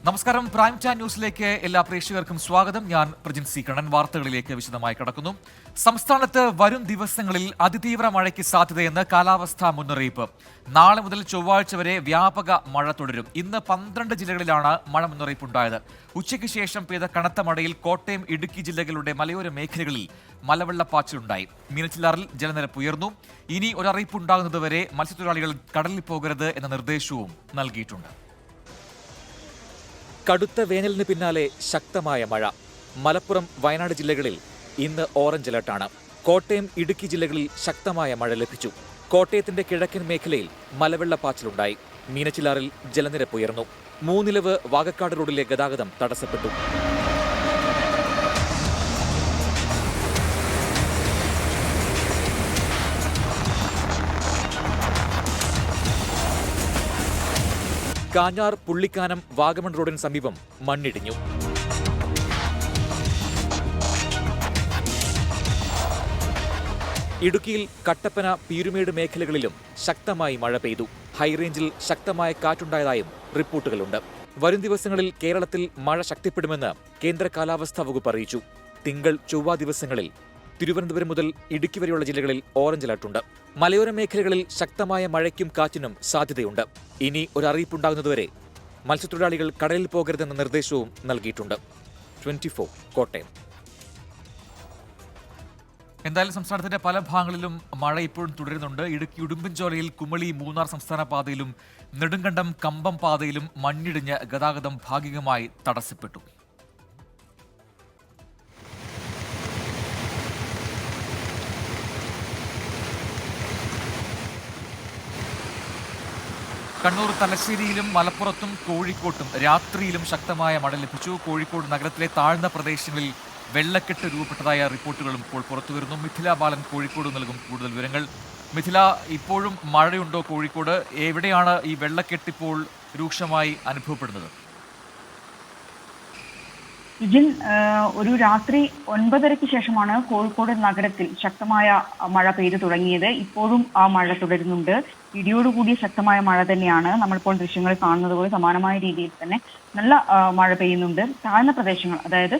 നമസ്കാരം. Prime time ന്യൂസിലേക്ക് എല്ലാ പ്രേക്ഷകർക്കും സ്വാഗതം. ഞാൻ പ്രജിൻ സി കണ്ണൻ. വാർത്തകളിലേക്ക് വിശദമായി കടക്കുന്നു. സംസ്ഥാനത്ത് വരും ദിവസങ്ങളിൽ അതിതീവ്ര മഴയ്ക്ക് സാധ്യതയെന്ന് കാലാവസ്ഥാ മുന്നറിയിപ്പ്. നാളെ മുതൽ ചൊവ്വാഴ്ച വരെ വ്യാപക മഴ തുടരും. ഇന്ന് 12 ജില്ലകളിലാണ് മഴ മുന്നറിയിപ്പുണ്ടായത്. ഉച്ചയ്ക്ക് ശേഷം പെയ്ത കനത്ത മഴയിൽ കോട്ടയം, ഇടുക്കി ജില്ലകളുടെ മലയോര മേഖലകളിൽ മലവെള്ളപ്പാച്ചിലുണ്ടായി. മീനച്ചിലാറിൽ ജലനിരപ്പ് ഉയർന്നു. ഇനി ഒരറിയിപ്പുണ്ടാകുന്നതുവരെ മത്സ്യത്തൊഴിലാളികൾ കടലിൽ പോകരുത് എന്ന നിർദ്ദേശവും നൽകിയിട്ടുണ്ട്. കടുത്ത വേനലിന് പിന്നാലെ ശക്തമായ മഴ. മലപ്പുറം, വയനാട് ജില്ലകളിൽ ഇന്ന് ഓറഞ്ച് അലർട്ടാണ്. കോട്ടയം, ഇടുക്കി ജില്ലകളിൽ ശക്തമായ മഴ ലഭിച്ചു. കോട്ടയത്തിന്റെ കിഴക്കൻ മേഖലയിൽ മലവെള്ളപ്പാച്ചിലുണ്ടായി. മീനച്ചിലാറിൽ ജലനിരപ്പ് ഉയർന്നു. മൂന്നിലവ് വാകക്കാട് റോഡിലെ ഗതാഗതം തടസ്സപ്പെട്ടു. കാഞ്ഞാർ, പുള്ളിക്കാനം, വാഗമൺ റോഡിന് സമീപം മണ്ണിടിഞ്ഞു. ഇടുക്കിയിൽ കട്ടപ്പന, പീരുമേട് മേഖലകളിലും ശക്തമായി മഴ പെയ്തു. ഹൈറേഞ്ചിൽ ശക്തമായ കാറ്റുണ്ടായതായും റിപ്പോർട്ടുകളുണ്ട്. വരും ദിവസങ്ങളിൽ കേരളത്തിൽ മഴ ശക്തിപ്പെടുമെന്ന് കേന്ദ്ര കാലാവസ്ഥാ വകുപ്പ് അറിയിച്ചു. തിങ്കൾ, ചൊവ്വ ദിവസങ്ങളിൽ തിരുവനന്തപുരം മുതൽ ഇടുക്കി വരെയുള്ള ജില്ലകളിൽ ഓറഞ്ച് അലർട്ടുണ്ട്. മലയോര മേഖലകളിൽ ശക്തമായ മഴയ്ക്കും കാറ്റിനും സാധ്യതയുണ്ട്. ഇനി ഒരറിയിപ്പുണ്ടാകുന്നതുവരെ മത്സ്യത്തൊഴിലാളികൾ കടലിൽ പോകരുതെന്ന നിർദ്ദേശവും നൽകിയിട്ടുണ്ട്. 24 കോട്ടയം. എന്തായാലും സംസ്ഥാനത്തിന്റെ പല ഭാഗങ്ങളിലും മഴ ഇപ്പോഴും തുടരുന്നുണ്ട്. ഇടുക്കി ഉടുമ്പൻചോലയിൽ കുമളി, മൂന്നാർ സംസ്ഥാന പാതയിലും നെടുങ്കണ്ടം, കമ്പം പാതയിലും മണ്ണിടിഞ്ഞ് ഗതാഗതം ഭാഗികമായി തടസ്സപ്പെട്ടു. കണ്ണൂർ, തലശ്ശേരിയിലും മലപ്പുറത്തും കോഴിക്കോട്ടും രാത്രിയിലും ശക്തമായ മഴ ലഭിച്ചു. കോഴിക്കോട് നഗരത്തിലെ താഴ്ന്ന പ്രദേശങ്ങളിൽ വെള്ളക്കെട്ട് രൂപപ്പെട്ടതായ റിപ്പോർട്ടുകളും ഇപ്പോൾ പുറത്തുവരുന്നു. മിഥില ബാലൻ കോഴിക്കോട് നൽകും കൂടുതൽ വിവരങ്ങൾ. മിഥില, ഇപ്പോഴും മഴയുണ്ടോ കോഴിക്കോട്? എവിടെയാണ് ഈ വെള്ളക്കെട്ട് ഇപ്പോൾ രൂക്ഷമായി അനുഭവപ്പെടുന്നത്? ഇതിൽ ഒരു രാത്രി 9:30-ക്ക് ശേഷമാണ് കോഴിക്കോട് നഗരത്തിൽ ശക്തമായ മഴ പെയ്തു തുടങ്ങിയത്. ഇപ്പോഴും ആ മഴ തുടരുന്നുണ്ട്. ഇടിയോടുകൂടിയ ശക്തമായ മഴ തന്നെയാണ്. നമ്മളിപ്പോൾ ദൃശ്യങ്ങൾ കാണുന്നത് പോലെ സമാനമായ രീതിയിൽ തന്നെ നല്ല മഴ പെയ്യുന്നുണ്ട്. താഴ്ന്ന പ്രദേശങ്ങൾ, അതായത്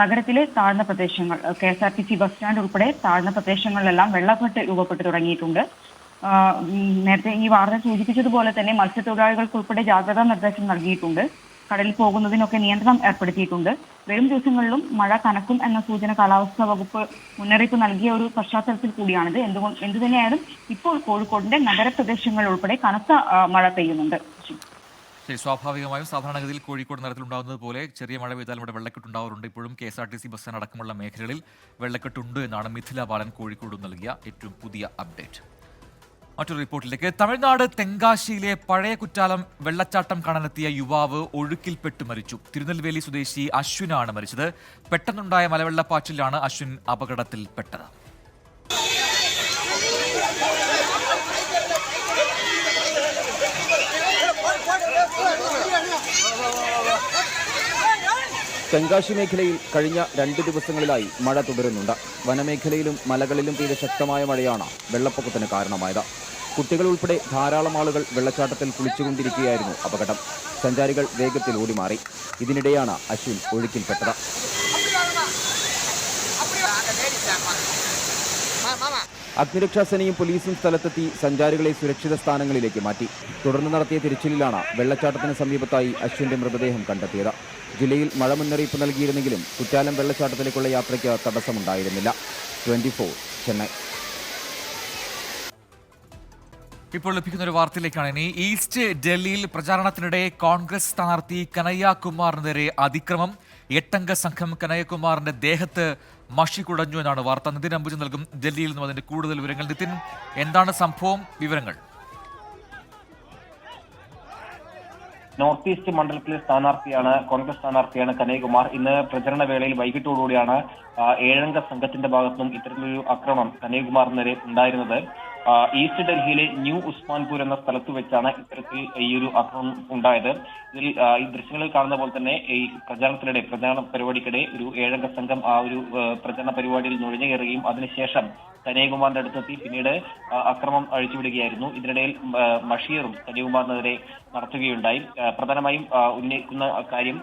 നഗരത്തിലെ താഴ്ന്ന പ്രദേശങ്ങൾ, KSRTC ബസ് സ്റ്റാൻഡ് ഉൾപ്പെടെ താഴ്ന്ന പ്രദേശങ്ങളിലെല്ലാം വെള്ളക്കെട്ട് രൂപപ്പെട്ടു തുടങ്ങിയിട്ടുണ്ട്. നേരത്തെ ഈ വാർത്ത സൂചിപ്പിച്ചതുപോലെ തന്നെ മത്സ്യത്തൊഴിലാളികൾക്ക് ഉൾപ്പെടെ ജാഗ്രതാ നിർദ്ദേശം നൽകിയിട്ടുണ്ട്. കടലിൽ പോകുന്നതിനൊക്കെ നിയന്ത്രണം ഏർപ്പെടുത്തിയിട്ടുണ്ട്. വരും ദിവസങ്ങളിലും മഴ കനക്കും എന്ന സൂചന കാലാവസ്ഥാ വകുപ്പ് മുന്നറിയിപ്പ് നൽകിയ ഒരു പശ്ചാത്തലത്തിൽ കൂടിയാണിത്. എന്തുതന്നെയായാലും ഇപ്പോൾ കോഴിക്കോടിന്റെ നഗരപ്രദേശങ്ങളിൽ ഉൾപ്പെടെ കനത്ത മഴ പെയ്യുന്നുണ്ട്. സ്വാഭാവികമായും സാധാരണഗതിയിൽ കോഴിക്കോട് നഗരത്തിലുണ്ടാകുന്നത് പോലെ ചെറിയ മഴ പെയ്താൽ ഇവിടെ വെള്ളക്കെട്ടുണ്ടാവാറുണ്ട്. ഇപ്പോഴും KSRTC ബസ് സ്റ്റാൻഡ് അടക്കമുള്ള മേഖലകളിൽ വെള്ളക്കെട്ടുണ്ട് എന്നാണ് മിഥില ബാലൻ കോഴിക്കോട് നൽകിയ ഏറ്റവും പുതിയ അപ്ഡേറ്റ്. മറ്റൊരു റിപ്പോർട്ടിലേക്ക്. തമിഴ്നാട് തെങ്കാശിയിലെ പഴയ കുറ്റാലം വെള്ളച്ചാട്ടം കാണാനെത്തിയ യുവാവ് ഒഴുക്കിൽപ്പെട്ട് മരിച്ചു. തിരുനെൽവേലി സ്വദേശി അശ്വിനാണ് മരിച്ചത്. പെട്ടെന്നുണ്ടായ മലവെള്ളപ്പാച്ചിലാണ് അശ്വിൻ അപകടത്തിൽപ്പെട്ടത്. തെങ്കാശി മേഖലയിൽ കഴിഞ്ഞ 2 ദിവസങ്ങളിലായി മഴ തുടരുന്നുണ്ട്. വനമേഖലയിലും മലകളിലും പെയ്ത ശക്തമായ മഴയാണ് വെള്ളപ്പൊക്കത്തിന് കാരണമായത്. കുട്ടികൾ ഉൾപ്പെടെ ധാരാളം ആളുകൾ വെള്ളച്ചാട്ടത്തിൽ കുളിച്ചുകൊണ്ടിരിക്കുകയായിരുന്നു അപകടം. സഞ്ചാരികൾ വേഗത്തിൽ ഓടിമാറി. ഇതിനിടെയാണ് അശ്വിൻ ഒഴുക്കിൽപ്പെട്ടത്. അഗ്നിരക്ഷാസേനയും പോലീസും സ്ഥലത്തെത്തി സഞ്ചാരികളെ സുരക്ഷിത സ്ഥാനങ്ങളിലേക്ക് മാറ്റി. തുടർന്ന് നടത്തിയ തിരച്ചിലിലാണ് വെള്ളച്ചാട്ടത്തിന് സമീപത്തായി അശ്വിന്റെ മൃതദേഹം കണ്ടെത്തിയത്. ജില്ലയിൽ മഴ മുന്നറിയിപ്പ് നൽകിയിരുന്നെങ്കിലും കുറ്റാലം വെള്ളച്ചാട്ടത്തിലേക്കുള്ള യാത്രയ്ക്ക് തടസ്സമുണ്ടായിരുന്നില്ല. 24 ചെന്നൈ. ഇപ്പോൾ ലഭിക്കുന്ന ഒരു വാർത്തയിലേക്കാണ് ഇനി. ഈസ്റ്റ് ഡൽഹിയിൽ പ്രചാരണത്തിനിടെ കോൺഗ്രസ് സ്ഥാനാർത്ഥി കനയ്യകുമാറിന് നേരെ അതിക്രമം. 8-അംഗ സംഘം കനയ്യകുമാറിന്റെ ദേഹത്ത് മഷി കുടഞ്ഞു എന്നാണ് വാർത്ത. നിതിൻ അംബുജൻ നൽകും ഡൽഹിയിൽ നിന്നും അതിന്റെ കൂടുതൽ വിവരങ്ങൾ. നിതിൻ, എന്താണ് സംഭവം? വിവരങ്ങൾ. നോർത്ത് ഈസ്റ്റ് മണ്ഡലത്തിലെ കോൺഗ്രസ് സ്ഥാനാർത്ഥിയാണ് കനയ്യകുമാർ. ഇന്ന് പ്രചരണ വേളയിൽ വൈകിട്ടോടുകൂടിയാണ് 7-അംഗ സംഘത്തിന്റെ ഭാഗത്തുനിന്നും ഇത്തരത്തിലൊരു ആക്രമണം കനയ്യകുമാറിന് നേരെ ഉണ്ടായിരുന്നത്. ഈസ്റ്റ് ഡൽഹിയിലെ ന്യൂ ഉസ്മാൻപൂർ എന്ന സ്ഥലത്ത് വെച്ചാണ് ഇത്തരത്തിൽ ഈ ഒരു ആക്രമണം ഉണ്ടായത്. ഇതിൽ ഈ ദൃശ്യങ്ങളിൽ കാണുന്ന പോലെ തന്നെ ഈ പ്രചാരണ പരിപാടിക്കിടെ ഒരു 7 അംഗ സംഘം ആ ഒരു പ്രചരണ പരിപാടിയിൽ നുഴഞ്ഞു കയറുകയും അതിനുശേഷം കനയ്യകുമാറിന്റെ അടുത്തെത്തി പിന്നീട് അക്രമം അഴിച്ചുവിടുകയായിരുന്നു. ഇതിനിടയിൽ ബഷീറും കനയ്യകുമാറിനെതിരെ നടത്തുകയുണ്ടായി. പ്രധാനമായും ഉന്നയിക്കുന്ന കാര്യം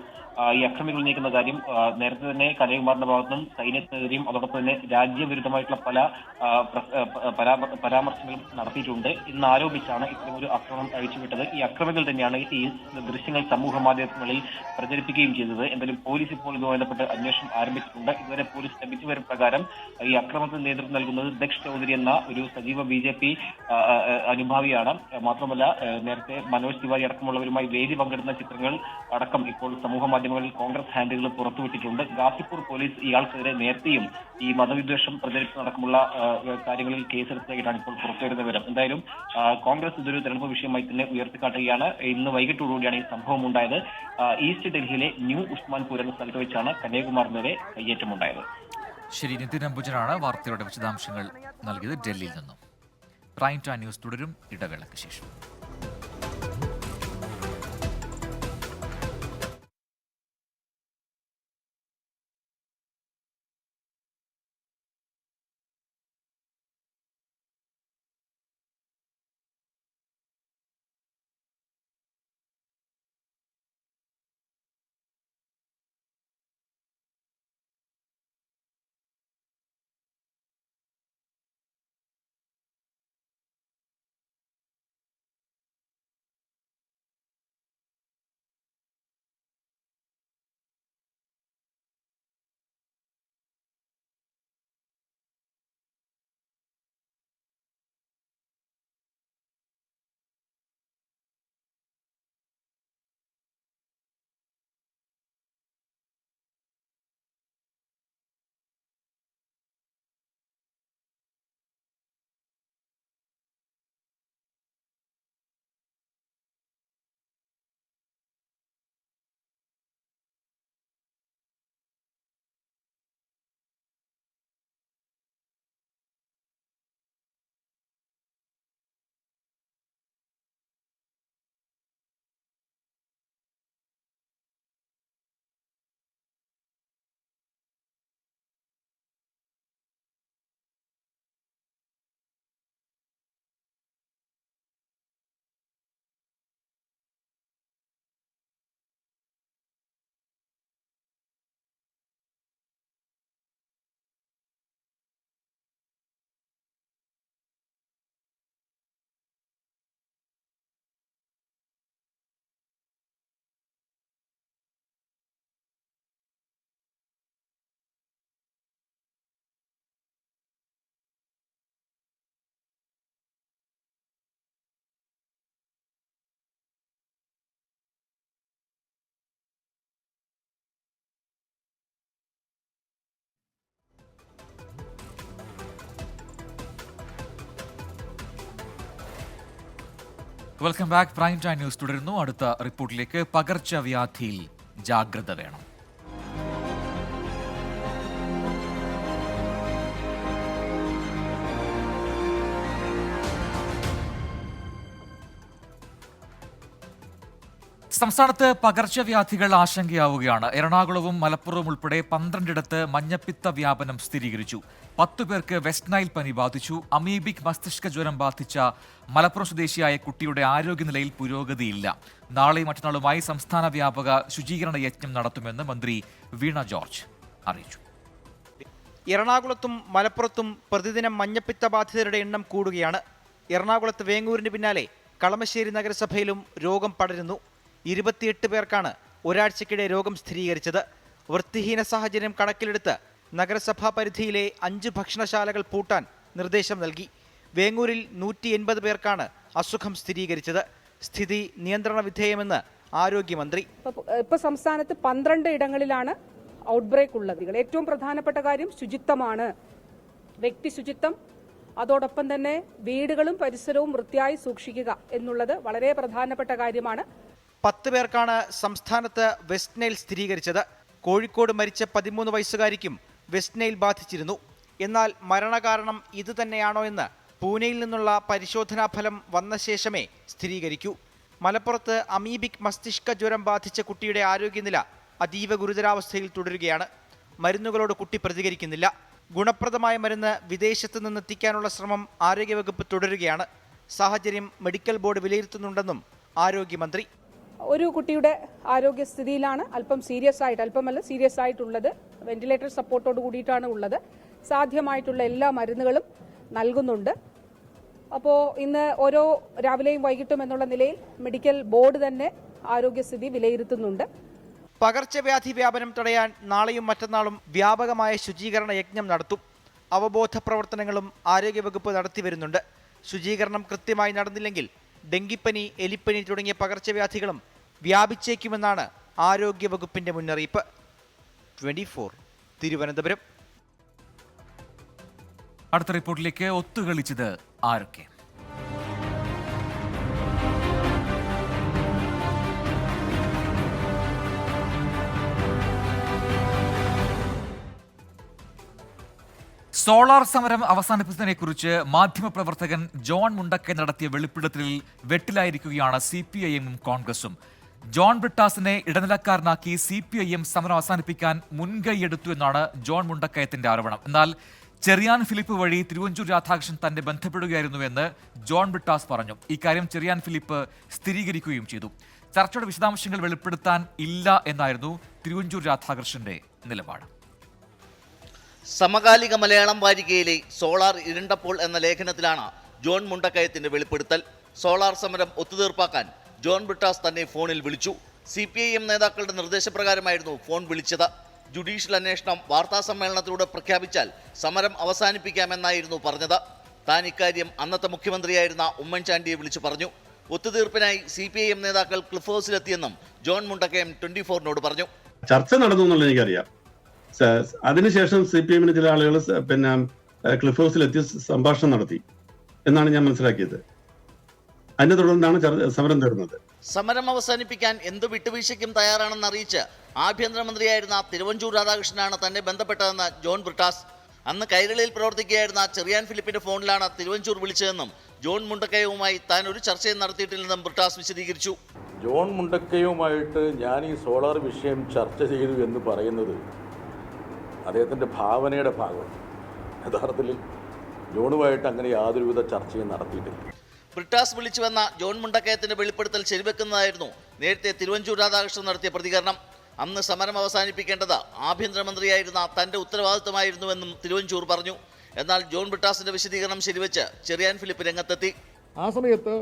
ഈ അക്രമികൾ ഉന്നയിക്കുന്ന കാര്യം നേരത്തെ തന്നെ കനയ്യകുമാറിന്റെ ഭാഗത്തുനിന്നും സൈന്യത്തിനെതിരെയും അതോടൊപ്പം തന്നെ രാജ്യവിരുദ്ധമായിട്ടുള്ള പല പരാമർശങ്ങളും നടത്തിയിട്ടുണ്ട് എന്ന് ആരോപിച്ചാണ് ഇത്തരമൊരു ആക്രമണം അഴിച്ചുവിട്ടത്. ഈ അക്രമികൾ തന്നെയാണ് ഈ ദൃശ്യങ്ങൾ സമൂഹ മാധ്യമങ്ങളിൽ പ്രചരിപ്പിക്കുകയും ചെയ്തത്. എന്തായാലും പോലീസ് ഇപ്പോൾ ഇതുമായി ബന്ധപ്പെട്ട് അന്വേഷണം ആരംഭിച്ചിട്ടുണ്ട്. ഇതുവരെ പോലീസ് ലഭിച്ച വിവരം പ്രകാരം ഈ അക്രമത്തിന് നേതൃത്വം നൽകുന്നത് ദക്ഷ് ചൗധരി എന്ന ഒരു സജീവ BJP അനുഭാവിയാണ്. മാത്രമല്ല നേരത്തെ മനോജ് തിവാരി അടക്കമുള്ളവരുമായി വേദി പങ്കെടുക്കുന്ന ചിത്രങ്ങൾ അടക്കം ഇപ്പോൾ സമൂഹ മാധ്യമങ്ങളിൽ കോൺഗ്രസ് ഹാൻഡിലുകൾ പുറത്തുവിട്ടിട്ടുണ്ട്. ഗാസിപ്പൂർ പോലീസ് ഇയാൾക്കെതിരെ നേരത്തെയും ഈ മതവിദ്വേഷം പ്രചരിപ്പ് നടക്കുമുള്ള കാര്യങ്ങളിൽ കേസെടുത്തതായിട്ടാണ് ഇപ്പോൾ പുറത്തുവരുന്ന വിവരം. എന്തായാലും കോൺഗ്രസ് ഇതൊരു തെരഞ്ഞെടുപ്പ് വിഷയമായി തന്നെ ഉയർത്തിക്കാട്ടുകയാണ്. ഇന്ന് വൈകിട്ടോടുകൂടിയാണ് ഈ സംഭവം ഉണ്ടായത്. ഈസ്റ്റ് ഡൽഹിയിലെ ന്യൂ ഉസ്മാൻപൂർ എന്ന സ്ഥലത്ത് വെച്ചാണ് കന്യാകുമാറിനെതിരെ കയ്യേറ്റമുണ്ടായത്. ശരി, നിതിൻ അംബുജനാണ് വാർത്തയുടെ വിശദാംശങ്ങൾ നൽകിയത് ഡൽഹിയിൽ നിന്നും. പ്രൈം ടൈം ന്യൂസ് തുടരും ഇടവേളയ്ക്ക് ശേഷം. Welcome back. Prime time news തുടരുന്നു. അടുത്ത റിപ്പോർട്ടിലേക്ക്. പകർച്ചവ്യാധിയിൽ ജാഗ്രത വേണം. സംസ്ഥാനത്ത് പകർച്ചവ്യാധികൾ ആശങ്കയാവുകയാണ്. എറണാകുളവും മലപ്പുറവും ഉൾപ്പെടെ 12 മഞ്ഞപ്പിത്ത വ്യാപനം സ്ഥിരീകരിച്ചു. 10 പേർക്ക് വെസ്റ്റ് നൈൽ പനി ബാധിച്ചു. അമീബിക് മസ്തിഷ്ക ജ്വരം ബാധിച്ച മലപ്പുറം സ്വദേശിയായ കുട്ടിയുടെ ആരോഗ്യനിലയിൽ പുരോഗതിയില്ല. നാളെയും മറ്റന്നാളുമായി സംസ്ഥാന വ്യാപക ശുചീകരണ യജ്ഞം നടത്തുമെന്ന് മന്ത്രി വീണ ജോർജ് അറിയിച്ചു. എറണാകുളത്തും മലപ്പുറത്തും പ്രതിദിനം മഞ്ഞപ്പിത്ത ബാധിതരുടെ എണ്ണം കൂടുകയാണ്. എറണാകുളത്ത് വേങ്ങൂരിന് പിന്നാലെ കളമശ്ശേരി നഗരസഭയിലും രോഗം പടരുന്നു. 28 പേർക്കാണ് ഒരാഴ്ചക്കിടെ രോഗം സ്ഥിരീകരിച്ചത്. വൃത്തിഹീന സാഹചര്യം കണക്കിലെടുത്ത് നഗരസഭാ പരിധിയിലെ 5 ഭക്ഷണശാലകൾ പൂട്ടാൻ നിർദ്ദേശം നൽകി. വേങ്ങൂരിൽ 180 പേർക്കാണ് അസുഖം സ്ഥിരീകരിച്ചത്. സ്ഥിതി നിയന്ത്രണ വിധേയമെന്ന് ആരോഗ്യമന്ത്രി. ഇപ്പോൾ സംസ്ഥാനത്ത് 12 ഇടങ്ങളിലാണ് ഔട്ട്ബ്രേക്ക് ഉള്ളത്. ഏറ്റവും പ്രധാനപ്പെട്ട കാര്യം ശുചിത്വമാണ്. വ്യക്തി ശുചിത്വം, അതോടൊപ്പം തന്നെ വീടുകളും പരിസരവും വൃത്തിയായി സൂക്ഷിക്കുക എന്നുള്ളത് വളരെ പ്രധാനപ്പെട്ട കാര്യമാണ്. 10 പേർക്കാണ് സംസ്ഥാനത്ത് വെസ്റ്റ് നൈൽ സ്ഥിരീകരിച്ചത്. കോഴിക്കോട് മരിച്ച 13 വയസ്സുകാരിക്കും വെസ്റ്റ് നൈൽ ബാധിച്ചിരുന്നു. എന്നാൽ മരണകാരണം ഇത് തന്നെയാണോ എന്ന് പൂനെയിൽ നിന്നുള്ള പരിശോധനാ ഫലം വന്ന ശേഷമേ സ്ഥിരീകരിക്കൂ. മലപ്പുറത്ത് അമീബിക് മസ്തിഷ്ക ജ്വരം ബാധിച്ച കുട്ടിയുടെ ആരോഗ്യനില അതീവ ഗുരുതരാവസ്ഥയിൽ തുടരുകയാണ്. മരുന്നുകളോട് കുട്ടി പ്രതികരിക്കുന്നില്ല. ഗുണപ്രദമായ മരുന്ന് വിദേശത്ത് നിന്നെത്തിക്കാനുള്ള ശ്രമം ആരോഗ്യവകുപ്പ് തുടരുകയാണ്. സാഹചര്യം മെഡിക്കൽ ബോർഡ് വിലയിരുത്തുന്നുണ്ടെന്നും ആരോഗ്യമന്ത്രി. ഒരു കുട്ടിയുടെ ആരോഗ്യസ്ഥിതിയിലാണ് അല്പം സീരിയസ് ആയിട്ടുള്ളത്. വെന്റിലേറ്റർ സപ്പോർട്ടോട് കൂടിയിട്ടാണ് ഉള്ളത്. സാധ്യമായിട്ടുള്ള എല്ലാ മരുന്നുകളും നൽകുന്നുണ്ട്. അപ്പോൾ ഇന്ന് ഓരോ രാവിലെയും വൈകിട്ടും എന്നുള്ള നിലയിൽ മെഡിക്കൽ ബോർഡ് തന്നെ ആരോഗ്യസ്ഥിതി വിലയിരുത്തുന്നുണ്ട്. പകർച്ചവ്യാധി വ്യാപനം തടയാൻ നാളെയും മറ്റന്നാളും വ്യാപകമായ ശുചീകരണ യജ്ഞം നടത്തും. അവബോധ പ്രവർത്തനങ്ങളും ആരോഗ്യവകുപ്പ് നടത്തിവരുന്നുണ്ട്. ശുചീകരണം കൃത്യമായി നടന്നില്ലെങ്കിൽ ഡെങ്കിപ്പനി, എലിപ്പനി തുടങ്ങിയ പകർച്ചവ്യാധികളും വ്യാപിച്ചേക്കുമെന്നാണ് ആരോഗ്യവകുപ്പിന്റെ മുന്നറിയിപ്പ്. 24 തിരുവനന്തപുരം. അടുത്ത റിപ്പോർട്ടിലേക്ക്. ഒത്തുകളിച്ചത് ആരൊക്കെ? സോളാർ സമരം അവസാനിപ്പിച്ചതിനെക്കുറിച്ച് മാധ്യമപ്രവർത്തകൻ ജോൺ മുണ്ടക്കെ നടത്തിയ വെളിപ്പെടുത്തലിൽ വെട്ടിലായിരിക്കുകയാണ് CPIM-ഉം കോൺഗ്രസും. ജോൺ ബ്രിട്ടാസിനെ ഇടനിലക്കാരനാക്കി CPIM സമരം അവസാനിപ്പിക്കാൻ മുൻകൈയെടുത്തു എന്നാണ് ജോൺ മുണ്ടക്കയത്തിന്റെ ആരോപണം. എന്നാൽ ചെറിയാൻ ഫിലിപ്പ് വഴി തിരുവഞ്ചൂർ രാധാകൃഷ്ണൻ തന്നെ ബന്ധപ്പെടുകയായിരുന്നുവെന്ന് ജോൺ ബ്രിട്ടാസ് പറഞ്ഞു. ഇക്കാര്യം ചെറിയാൻ ഫിലിപ്പ് സ്ഥിരീകരിക്കുകയും ചെയ്തു. ചർച്ചയുടെ വിശദാംശങ്ങൾ വെളിപ്പെടുത്താൻ ഇല്ല എന്നായിരുന്നു തിരുവഞ്ചൂർ രാധാകൃഷ്ണന്റെ നിലപാട്. സമകാലിക മലയാളം വാരികയിലെ സോളാർ ഇരുണ്ടപ്പോൾ എന്ന ലേഖനത്തിലാണ് ജോൺ മുണ്ടക്കയത്തിന്റെ വെളിപ്പെടുത്തൽ. സോളാർ സമരം ഒത്തുതീർപ്പാക്കാൻ ജോൺ ബ്രിട്ടാസ് തന്നെ ഫോണിൽ വിളിച്ചു. CPIM നേതാക്കളുടെ നിർദ്ദേശപ്രകാരമായിരുന്നു ഫോൺ വിളിച്ചത്. ജുഡീഷ്യൽ അന്വേഷണം വാർത്താസമ്മേളനത്തിലൂടെ പ്രഖ്യാപിച്ചാൽ സമരം അവസാനിപ്പിക്കാമെന്നായിരുന്നു പറഞ്ഞത്. താൻ ഇക്കാര്യം അന്നത്തെ മുഖ്യമന്ത്രിയായിരുന്ന ഉമ്മൻചാണ്ടിയെ വിളിച്ചു പറഞ്ഞു. ഒത്തുതീർപ്പിനായി CPIM നേതാക്കൾ ക്ലിഫ് ഹൗസിലെത്തിയെന്നും ജോൺ മുണ്ടക്കയം 24-നോട് പറഞ്ഞു. ചർച്ച നടന്നു എന്നുള്ളത് എനിക്കറിയാം. അതിനുശേഷം CPIM-ന് ചില ആളുകൾ ക്ലിഫ് ഹൗസിലെത്തി സംഭാഷണം നടത്തി എന്നാണ് ഞാൻ മനസ്സിലാക്കിയത്. അതിനെ തുടർന്നാണ് സമരം തീർന്നത്. സമരം അവസാനിപ്പിക്കാൻ എന്ത് വിട്ടുവീഴ്ചയ്ക്കും തയ്യാറാണെന്ന് അറിയിച്ച് ആഭ്യന്തരമന്ത്രിയായിരുന്ന തിരുവഞ്ചൂർ രാധാകൃഷ്ണനാണ് തന്നെ ബന്ധപ്പെട്ടതെന്ന് ജോൺ ബ്രിട്ടാസ്. അന്ന് കൈരളിയിൽ പ്രവർത്തിക്കുകയായിരുന്ന ചെറിയാൻ ഫിലിപ്പിന്റെ ഫോണിലാണ് തിരുവഞ്ചൂർ വിളിച്ചതെന്നും ജോൺ മുണ്ടക്കയവുമായി താൻ ഒരു ചർച്ചയും നടത്തിയിട്ടില്ലെന്നും ബ്രിട്ടാസ് വിശദീകരിച്ചു. ജോൺ മുണ്ടക്കയുമായിട്ട് ഞാൻ ഈ സോളാർ വിഷയം ചർച്ച ചെയ്തു എന്ന് പറയുന്നത് അദ്ദേഹത്തിൻ്റെ ഭാവനയുടെ ഭാഗം. യഥാർത്ഥത്തിൽ ജോണുമായിട്ട് അങ്ങനെ യാതൊരുവിധ ചർച്ചയും നടത്തിയിട്ടില്ല. ബ്രിട്ടാസ് വിളിച്ചുവെന്ന ജോൺ മുണ്ടക്കയത്തിന്റെ വെളിപ്പെടുത്തൽ ശരിവെക്കുന്നതായിരുന്നു നേരത്തെ തിരുവഞ്ചൂർ രാധാകൃഷ്ണൻ നടത്തിയ പ്രതികരണം. അന്ന് സമരം അവസാനിപ്പിക്കേണ്ടത് ആഭ്യന്തരമന്ത്രിയായിരുന്ന തന്റെ ഉത്തരവാദിത്തമായിരുന്നുവെന്നും തിരുവഞ്ചൂർ പറഞ്ഞു. എന്നാൽ ജോൺ ബ്രിട്ടാസിന്റെ വിശദീകരണം ശരിവെച്ച് ചെറിയാൻ ഫിലിപ്പ് രംഗത്തെത്തി. ആ സമയത്ത്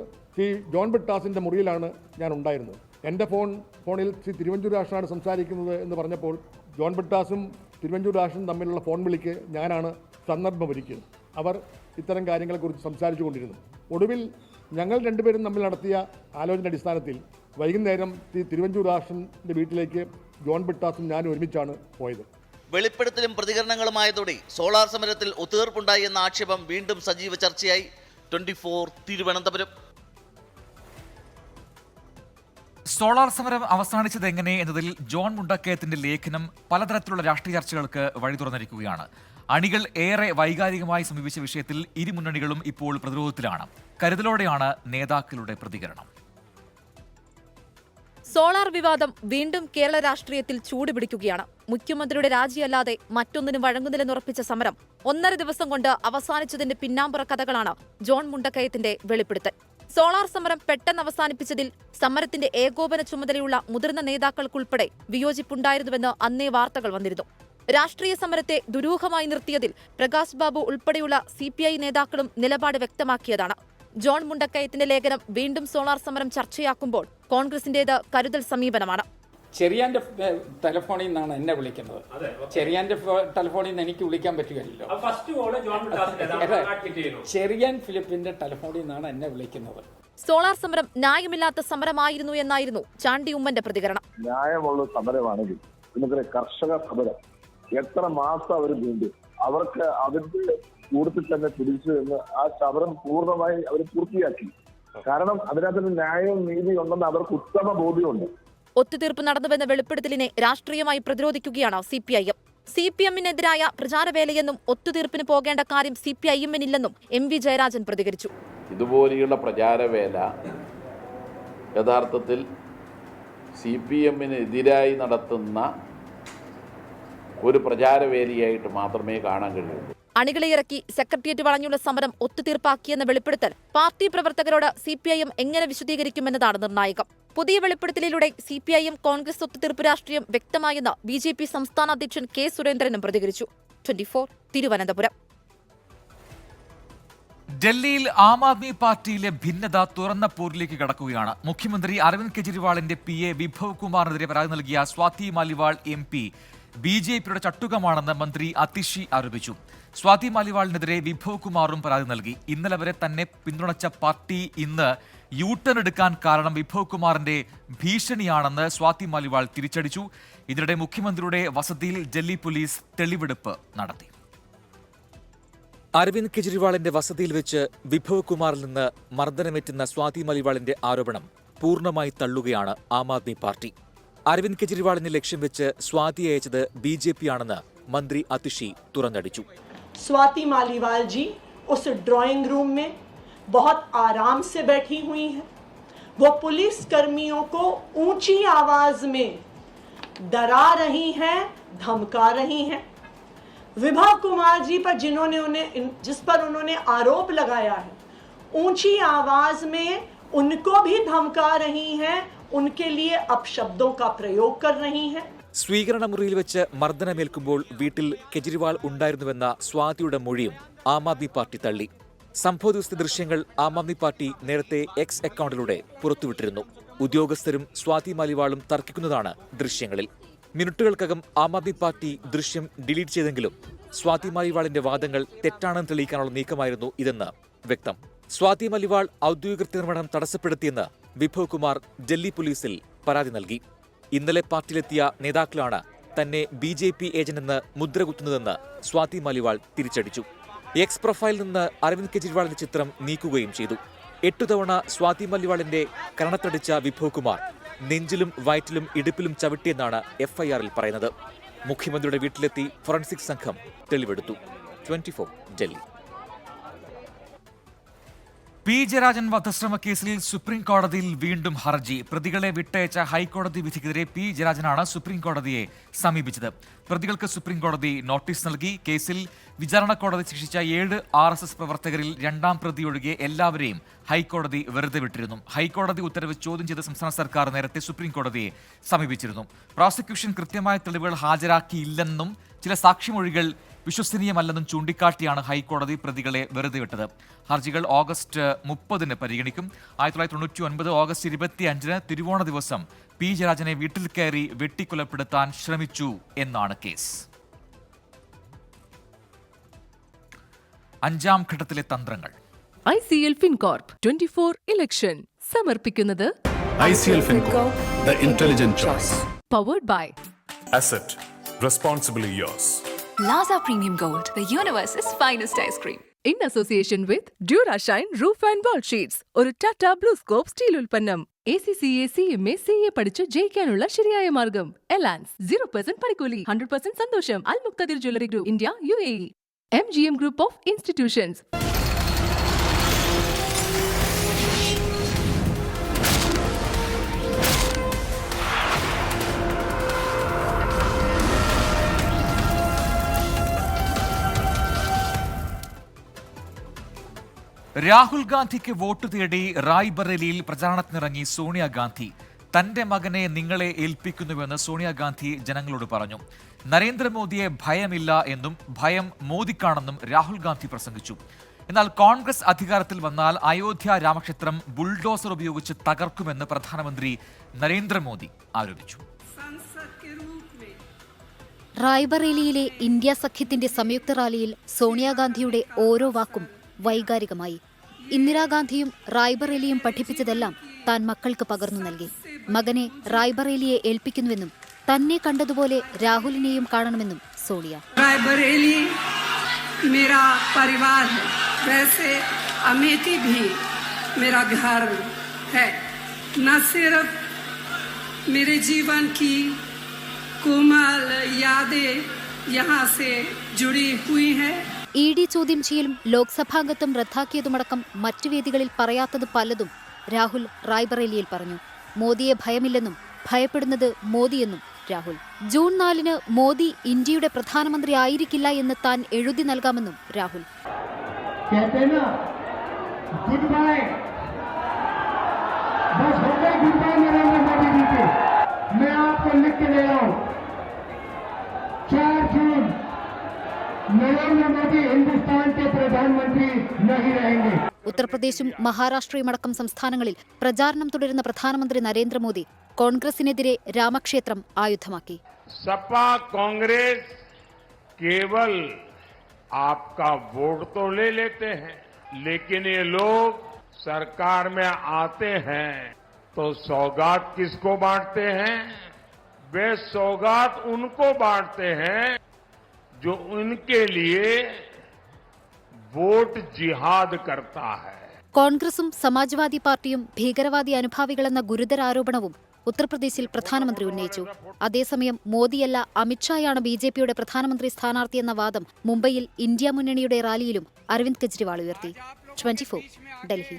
ജോൺ ബ്രിട്ടാസിന്റെ മുറിയിലാണ് ഞാൻ ഉണ്ടായിരുന്നത്. എൻ്റെ ഫോണിൽ തിരുവഞ്ചൂർ രാധാകൃഷ്ണനാണ് സംസാരിക്കുന്നത് എന്ന് പറഞ്ഞപ്പോൾ ജോൺ ബ്രിട്ടാസും തിരുവഞ്ചൂർ രാധാകൃഷ്ണനും തമ്മിലുള്ള ഫോൺ വിളിക്ക് ഞാനാണ് സന്ദർഭമൊരുക്കിയത്. അവർ ഇത്തരം കാര്യങ്ങളെക്കുറിച്ച് സംസാരിച്ചു കൊണ്ടിരുന്നു. ഒടുവിൽ ഞങ്ങൾ രണ്ടുപേരും തമ്മിൽ നടത്തിയ ആലോചന അടിസ്ഥാനത്തിൽ വൈകുന്നേരം തിരുവഞ്ചൂർ രാധാകൃഷ്ണന്റെ വീട്ടിലേക്ക് ജോൺ ബ്രിട്ടാസും ഞാനും ഒരുമിച്ചാണ് പോയത്. വെളിപ്പെടുത്തലും പ്രതികരണങ്ങളുമായതോടെ സോളാർ സമരത്തിൽ ഒത്തുതീർപ്പുണ്ടായി എന്ന ആക്ഷേപം വീണ്ടും സജീവ ചർച്ചയായി. 24 തിരുവനന്തപുരം. സോളാർ സമരം അവസാനിച്ചത് എങ്ങനെ എന്നതിൽ ജോൺ മുണ്ടക്കയത്തിന്റെ ലേഖനം പലതരത്തിലുള്ള രാഷ്ട്രീയ ചർച്ചകൾക്ക് വഴി തുറന്നിരിക്കുകയാണ്. അണികൾ ഏറെ വൈകാരികമായി സമീപിച്ച വിഷയത്തിൽ ഇരു മുന്നണികളും ഇപ്പോൾ പ്രതിരോധത്തിലാണ്. കരുതലോടെയാണ് നേതാക്കളുടെ പ്രതികരണം. സോളാർ വിവാദം വീണ്ടും കേരള രാഷ്ട്രീയത്തിൽ ചൂടുപിടിക്കുകയാണ്. മുഖ്യമന്ത്രിയുടെ രാജിയല്ലാതെ മറ്റൊന്നിനും വഴങ്ങുന്നില്ലെന്നുറപ്പിച്ച സമരം 1.5 ദിവസം കൊണ്ട് അവസാനിച്ചതിന്റെ പിന്നാമ്പുറ കഥകളാണ് ജോൺ മുണ്ടക്കയത്തിന്റെ വെളിപ്പെടുത്തൽ. സോളാർ സമരം പെട്ടെന്ന് അവസാനിപ്പിച്ചതിൽ സമരത്തിന്റെ ഏകോപന ചുമതലയുള്ള മുതിർന്ന നേതാക്കൾക്കുൾപ്പെടെ വിയോജിപ്പുണ്ടായിരുന്നുവെന്ന് അന്നേ വാർത്തകൾ വന്നിരുന്നു. രാഷ്ട്രീയ സമരത്തെ ദുരൂഹമായി നിർത്തിയതിൽ പ്രകാശ് ബാബു ഉൾപ്പെടെയുള്ള CPI നേതാക്കളും നിലപാട് വ്യക്തമാക്കിയതാണ്. ജോൺ മുണ്ടക്കയത്തിന്റെ ലേഖനം വീണ്ടും സോളാർ സമരം ചർച്ചയാക്കുമ്പോൾ കോൺഗ്രസിന്റേത് കരുതൽ സമീപനമാണ്. ചെറിയാന്റെ ടെലിഫോണിൽ നിന്നാണ് എന്നെ വിളിക്കുന്നത്. ചെറിയാന്റെ ടെലിഫോണിൽ നിന്ന് എനിക്ക് വിളിക്കാൻ പറ്റുകയല്ലോ. ചെറിയാൻ ഫിലിപ്പിന്റെ ടെലിഫോണിൽ നിന്നാണ് എന്നെ വിളിക്കുന്നത്. സോളാർ സമരം ന്യായമില്ലാത്ത സമരമായിരുന്നു എന്നായിരുന്നു ചാണ്ടി ഉമ്മന്റെ പ്രതികരണം. ന്യായമുള്ള സമരമാണെങ്കിൽ ഇന്നത്തെ കർഷക സമരം എത്ര മാസം അവർ നീണ്ടു, അവർക്ക് അതിന്റെ കൂടുതൽ തന്നെ പിടിച്ചു എന്ന് ആ സമരം പൂർണ്ണമായി അവർ പൂർത്തിയാക്കി. കാരണം അതിനകത്ത് ന്യായവും നീതി ഉണ്ടെന്ന് അവർക്ക് ഉത്തമ ബോധ്യമുണ്ട്. ഒത്തുതീർപ്പ് നടന്നുവെന്ന വെളിപ്പെടുത്തലിനെ രാഷ്ട്രീയമായി പ്രതിരോധിക്കുകയാണ് CPIM. CPM-നെതിരായ പ്രചാരവേലയെന്നും ഒത്തുതീർപ്പിന് പോകേണ്ട കാര്യം CPIM-നില്ലെന്നും MV ജയരാജൻ പ്രതികരിച്ചു. ഇതുപോലെയുള്ള പ്രചാരവേല യഥാർത്ഥത്തിൽ CPM-നെതിരായി നടത്തുന്ന ഒരു പ്രചാരവേലിയായിട്ട് മാത്രമേ കാണാൻ കഴിയുള്ളൂ. അണികളെ ഇറക്കി സെക്രട്ടേറിയറ്റ് വളഞ്ഞുള്ള സമരം ഒത്തുതീർപ്പാക്കിയെന്ന വെളിപ്പെടുത്തൽ പാർട്ടി പ്രവർത്തകരോട് CPIM എങ്ങനെ വിശദീകരിക്കുമെന്നതാണ് നിർണായകം. പുതിയ വെളിപ്പെടുത്തലിലൂടെ CPIM കോൺഗ്രസ് ഒത്തുതീർപ്പ് രാഷ്ട്രീയം വ്യക്തമായെന്ന് BJP സംസ്ഥാന അധ്യക്ഷൻ K. സുരേന്ദ്രനും പ്രതികരിച്ചു. 24 തിരുവനന്തപുരം. ഡൽഹിയിൽ ആം ആദ്മി പാർട്ടിയിലെ ഭിന്നത തുറന്ന പോരിലേക്ക് കടക്കുകയാണ്. മുഖ്യമന്ത്രി അരവിന്ദ് കെജ്രിവാളിന്റെ PA വിഭവ് കുമാറിനെതിരെ പരാതി നൽകിയ സ്വാതി മാലിവാൾ MP BJPയുടെ ചട്ടുകമാണെന്ന് മന്ത്രി അതിഷി ആരോപിച്ചു. സ്വാതി മാലിവാളിനെതിരെ വിഭവ് കുമാറും പരാതി നൽകി. ഇന്നലെ വരെ തന്നെ പിന്തുണച്ച പാർട്ടി ഇന്ന് യൂട്ടേൺ എടുക്കാൻ കാരണം വിഭവ് കുമാറിന്റെ ഭീഷണിയാണെന്ന് സ്വാതി മാലിവാൾ തിരിച്ചടിച്ചു. ഇതിനിടെ മുഖ്യമന്ത്രിയുടെ വസതിയിൽ ഡൽഹി പോലീസ് തെളിവെടുപ്പ് നടത്തി. അരവിന്ദ് കെജ്രിവാളിന്റെ വസതിയിൽ വെച്ച് വിഭവ് കുമാറിൽ നിന്ന് മർദ്ദനമേറ്റുന്ന സ്വാതി മാലിവാളിന്റെ ആരോപണം പൂർണ്ണമായി തള്ളുകയാണ് ആം ആദ്മി പാർട്ടി. അരവിന്ദ് കെജ്രിവാളിനെ ലക്ഷ്യം വെച്ച് സ്വാതി അയച്ചത് BJP ആണെന്ന് മന്ത്രി അതിഷി തുറന്നടിച്ചു. स्वाति मालीवाल जी उस ड्राइंग रूम में बहुत आराम से बैठी हुई हैं। वो पुलिस कर्मियों को ऊंची आवाज में डरा रही हैं, धमका रही हैं। विभव कुमार जी पर जिस पर उन्होंने आरोप लगाया है, ऊंची आवाज में उनको भी धमका रही हैं, उनके लिए अपशब्दों का प्रयोग कर रही हैं। സ്വീകരണ മുറിയിൽ വെച്ച് മർദ്ദനമേൽക്കുമ്പോൾ വീട്ടിൽ കെജ്രിവാൾ ഉണ്ടായിരുന്നുവെന്ന സ്വാതിയുടെ മൊഴിയും ആം ആദ്മി പാർട്ടി തള്ളി. സംഭവ ദിവസത്തെ ദൃശ്യങ്ങൾ ആം ആദ്മി പാർട്ടി നേരത്തെ X അക്കൗണ്ടിലൂടെ പുറത്തുവിട്ടിരുന്നു. ഉദ്യോഗസ്ഥരും സ്വാതി മാലിവാളും തർക്കിക്കുന്നതാണ് ദൃശ്യങ്ങളിൽ. മിനിറ്റുകൾക്കകം ആം ആദ്മി പാർട്ടി ദൃശ്യം ഡിലീറ്റ് ചെയ്തെങ്കിലും സ്വാതി മാലിവാളിന്റെ വാദങ്ങൾ തെറ്റാണെന്ന് തെളിയിക്കാനുള്ള നീക്കമായിരുന്നു ഇതെന്ന് വ്യക്തം. സ്വാതി മാലിവാൾ ഔദ്യോഗിക കൃത്യനിർവഹണം തടസ്സപ്പെടുത്തിയെന്ന് വിഭവ് കുമാർ ഡൽഹി പോലീസിൽ പരാതി നൽകി. ഇന്നലെ പാർട്ടിയിലെത്തിയ നേതാക്കളാണ് തന്നെ BJP ഏജന്റെന്ന് മുദ്രകുത്തുന്നതെന്ന് സ്വാതി മാലിവാൾ തിരിച്ചടിച്ചു. X പ്രൊഫൈലിൽ നിന്ന് അരവിന്ദ് കെജ്രിവാളിന്റെ ചിത്രം നീക്കുകയും ചെയ്തു. 8 തവണ സ്വാതി മാലിവാളിന്റെ കരണത്തടിച്ച വിഭവ് കുമാർ നെഞ്ചിലും വയറ്റിലും ഇടുപ്പിലും ചവിട്ടിയെന്നാണ് FIR-ൽ പറയുന്നത്. മുഖ്യമന്ത്രിയുടെ വീട്ടിലെത്തി ഫോറൻസിക് സംഘം തെളിവെടുത്തു. 24 ഡൽഹി. P. ജയരാജൻ വധശ്രമ കേസിൽ സുപ്രീം കോടതിയിൽ വീണ്ടും ഹർജി. പ്രതികളെ വിട്ടയച്ച ഹൈക്കോടതി വിധിക്കെതിരെ P. ജയരാജനാണ് സുപ്രീം കോടതിയെ സമീപിച്ചത്. പ്രതികൾക്ക് സുപ്രീം കോടതി നോട്ടീസ് നൽകി. കേസിൽ വിചാരണ കോടതി ശിക്ഷിച്ച 7 RSS പ്രവർത്തകരിൽ 2ാം പ്രതി ഒഴികെ എല്ലാവരെയും ഹൈക്കോടതി വെറുതെ വിട്ടിരുന്നു. ഹൈക്കോടതി ഉത്തരവ് ചോദ്യം ചെയ്ത സംസ്ഥാന സർക്കാർ നേരത്തെ സുപ്രീം കോടതിയെ സമീപിച്ചിരുന്നു. പ്രോസിക്യൂഷൻ കൃത്യമായ തെളിവുകൾ ഹാജരാക്കിയില്ലെന്നും ചില സാക്ഷിമൊഴികൾ വിശ്വസനീയമല്ലെന്നും ചൂണ്ടിക്കാട്ടിയാണ് ഹൈക്കോടതി പ്രതികളെ വെറുതെ വിട്ടത്. ഹർജികൾ ഓഗസ്റ്റ് 30 പരിഗണിക്കും. 1999 ഓഗസ്റ്റ് 25 തിരുവോണ ദിവസം P. ജയരാജനെ വീട്ടിൽ കയറി വെട്ടിക്കൊലപ്പെടുത്താൻ ശ്രമിച്ചു എന്നാണ് കേസ്. 5ാം ഘട്ടത്തിലെ തന്ത്രങ്ങൾ. ICL FinCorp 24 ഇലക്ഷൻ സമർപ്പിക്കുന്നത് ICL FinCorp, the intelligent choice. Powered by Asset, responsibly yours. Plaza Premium Gold, the universe's finest ice cream. In association with Durashine Roof and Wall Sheets, ഒരു Tata blue scope steel ഉൽപ്പന്നം. ACCA CMA CA പഠിച്ച് ജയിക്കാനുള്ള ശരിയായ മാർഗം. എലാൻസ് 0% പണിക്കൂലി, 100% സന്തോഷം. അൽ മുക്തദിർ jewellery group India UAE. MGM group of institutions. Rahul ഗാന്ധിക്ക് വോട്ട് തേടി റായ്ബറേലിയിൽ പ്രചാരണത്തിനിറങ്ങി സോണിയാഗാന്ധി. തന്റെ മകനെ നിങ്ങളെ ഏൽപ്പിക്കുന്നുവെന്ന് സോണിയാഗാന്ധി ജനങ്ങളോട് പറഞ്ഞു. നരേന്ദ്രമോദിയെ ഭയമില്ല എന്നും ഭയം മോദിക്കാണെന്നും രാഹുൽ ഗാന്ധി പ്രസംഗിച്ചു. എന്നാൽ കോൺഗ്രസ് അധികാരത്തിൽ വന്നാൽ അയോധ്യ രാമക്ഷേത്രം ബുൾഡോസർ ഉപയോഗിച്ച് തകർക്കുമെന്ന് പ്രധാനമന്ത്രി നരേന്ദ്രമോദി ആരോപിച്ചു. റായ്ബറേലിയിലെ ഇന്ത്യ സഖ്യത്തിന്റെ സംയുക്ത റാലിയിൽ സോണിയാഗാന്ധിയുടെ ഓരോ വാക്കും വൈകാരികമായി. ഇന്ദിരാഗാന്ധിയും റായ്ബറേലിയും പഠിപ്പിച്ചതെല്ലാം താൻ മക്കൾക്ക് പകർന്നു നൽകി. മകനെ റായ്ബറേലിയെ ഏൽപ്പിക്കുന്നുവെന്നും തന്നെ കണ്ടതുപോലെ രാഹുലിനെയും കാണണമെന്നും സോണിയ. റായ്ബറേലി मेरा परिवार है, वैसे अमेठी भी मेरा घर है. न सिर्फ मेरे जीवन की कोमल यादें यहाँ से जुड़ी हुई हैं। ED ചോദ്യം ചെയ്യലും ലോക്സഭാംഗത്വം റദ്ദാക്കിയതുമടക്കം മറ്റു വേദികളിൽ പറയാത്തത് പലതും രാഹുൽ റായ്ബറേലിയിൽ പറഞ്ഞു. മോദിയെ ഭയമില്ലെന്നും ഭയപ്പെടുന്നത് മോദിയെന്നും രാഹുൽ. ജൂൺ 4-ന് മോദി ഇന്ത്യയുടെ പ്രധാനമന്ത്രി ആയിരിക്കില്ല എന്ന് താൻ എഴുതി നൽകാമെന്നും രാഹുൽ. ഉത്തർപ്രദേശും മഹാരാഷ്ട്രയും അടക്കം സംസ്ഥാനങ്ങളിൽ പ്രചാരണം തുടരുന്ന പ്രധാനമന്ത്രി നരേന്ദ്രമോദി കോൺഗ്രസിനെതിരെ രാമക്ഷേത്രം ആയുധമാക്കി. सपा कांग्रेस केवल आपका वोट तो ले लेते हैं, लेकिन ये लोग सरकार में आते हैं तो सौगात किसको बांटते हैं? वे सौगात उनको बांटते हैं जो उनके लिए वोट जिहाद करता है. കോൺഗ്രസും സമാജ്വാദി പാർട്ടിയും ഭീകരവാദി അനുഭാവികളെന്ന ഗുരുതര ആരോപണവും ഉത്തർപ്രദേശിൽ പ്രധാനമന്ത്രി ഉന്നയിച്ചു. അതേസമയം മോദിയല്ല അമിത്ഷായാണ് BJPയുടെ പ്രധാനമന്ത്രി സ്ഥാനാർത്ഥിയെന്ന വാദം മുംബൈയിൽ ഇന്ത്യ മുന്നണിയുടെ റാലിയിലും അരവിന്ദ് കെജ്രിവാൾ ഉയർത്തി. 24 ഡൽഹി.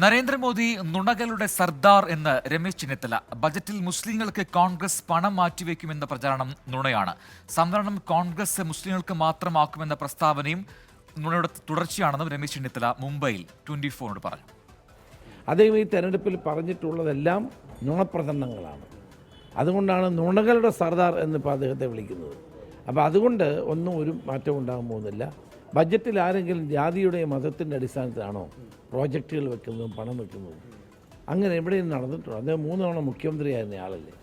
നരേന്ദ്രമോദി നുണകളുടെ സർദാർ എന്ന് രമേശ് ചെന്നിത്തല. ബജറ്റിൽ മുസ്ലിങ്ങൾക്ക് കോൺഗ്രസ് പണം മാറ്റിവെക്കുമെന്ന പ്രചാരണം നുണയാണ്. സംവരണം കോൺഗ്രസ് മുസ്ലിങ്ങൾക്ക് മാത്രമാക്കുമെന്ന പ്രസ്താവനയും നുണയുടെ തുടർച്ചയാണെന്നും രമേശ് ചെന്നിത്തല മുംബൈയിൽ 24 പറഞ്ഞു. അദ്ദേഹം ഈ തെരഞ്ഞെടുപ്പിൽ പറഞ്ഞിട്ടുള്ളതെല്ലാം നുണപ്രചരണങ്ങളാണ്. അതുകൊണ്ടാണ് നുണകളുടെ സർദാർ എന്നിപ്പോൾ അദ്ദേഹത്തെ വിളിക്കുന്നത്. അപ്പോൾ അതുകൊണ്ട് ഒന്നും ഒരു മാറ്റം ഉണ്ടാകാൻ പോകുന്നില്ല. ബഡ്ജറ്റിൽ ആരെങ്കിലും ജാതിയുടെയും മതത്തിൻ്റെ അടിസ്ഥാനത്തിലാണോ പ്രോജക്റ്റുകൾ വെക്കുന്നതും പണം വെക്കുന്നതും? അങ്ങനെ എവിടെയും നടന്നിട്ടുണ്ടോ? അദ്ദേഹം 3 തവണ മുഖ്യമന്ത്രിയായിരുന്ന ആളല്ലേ,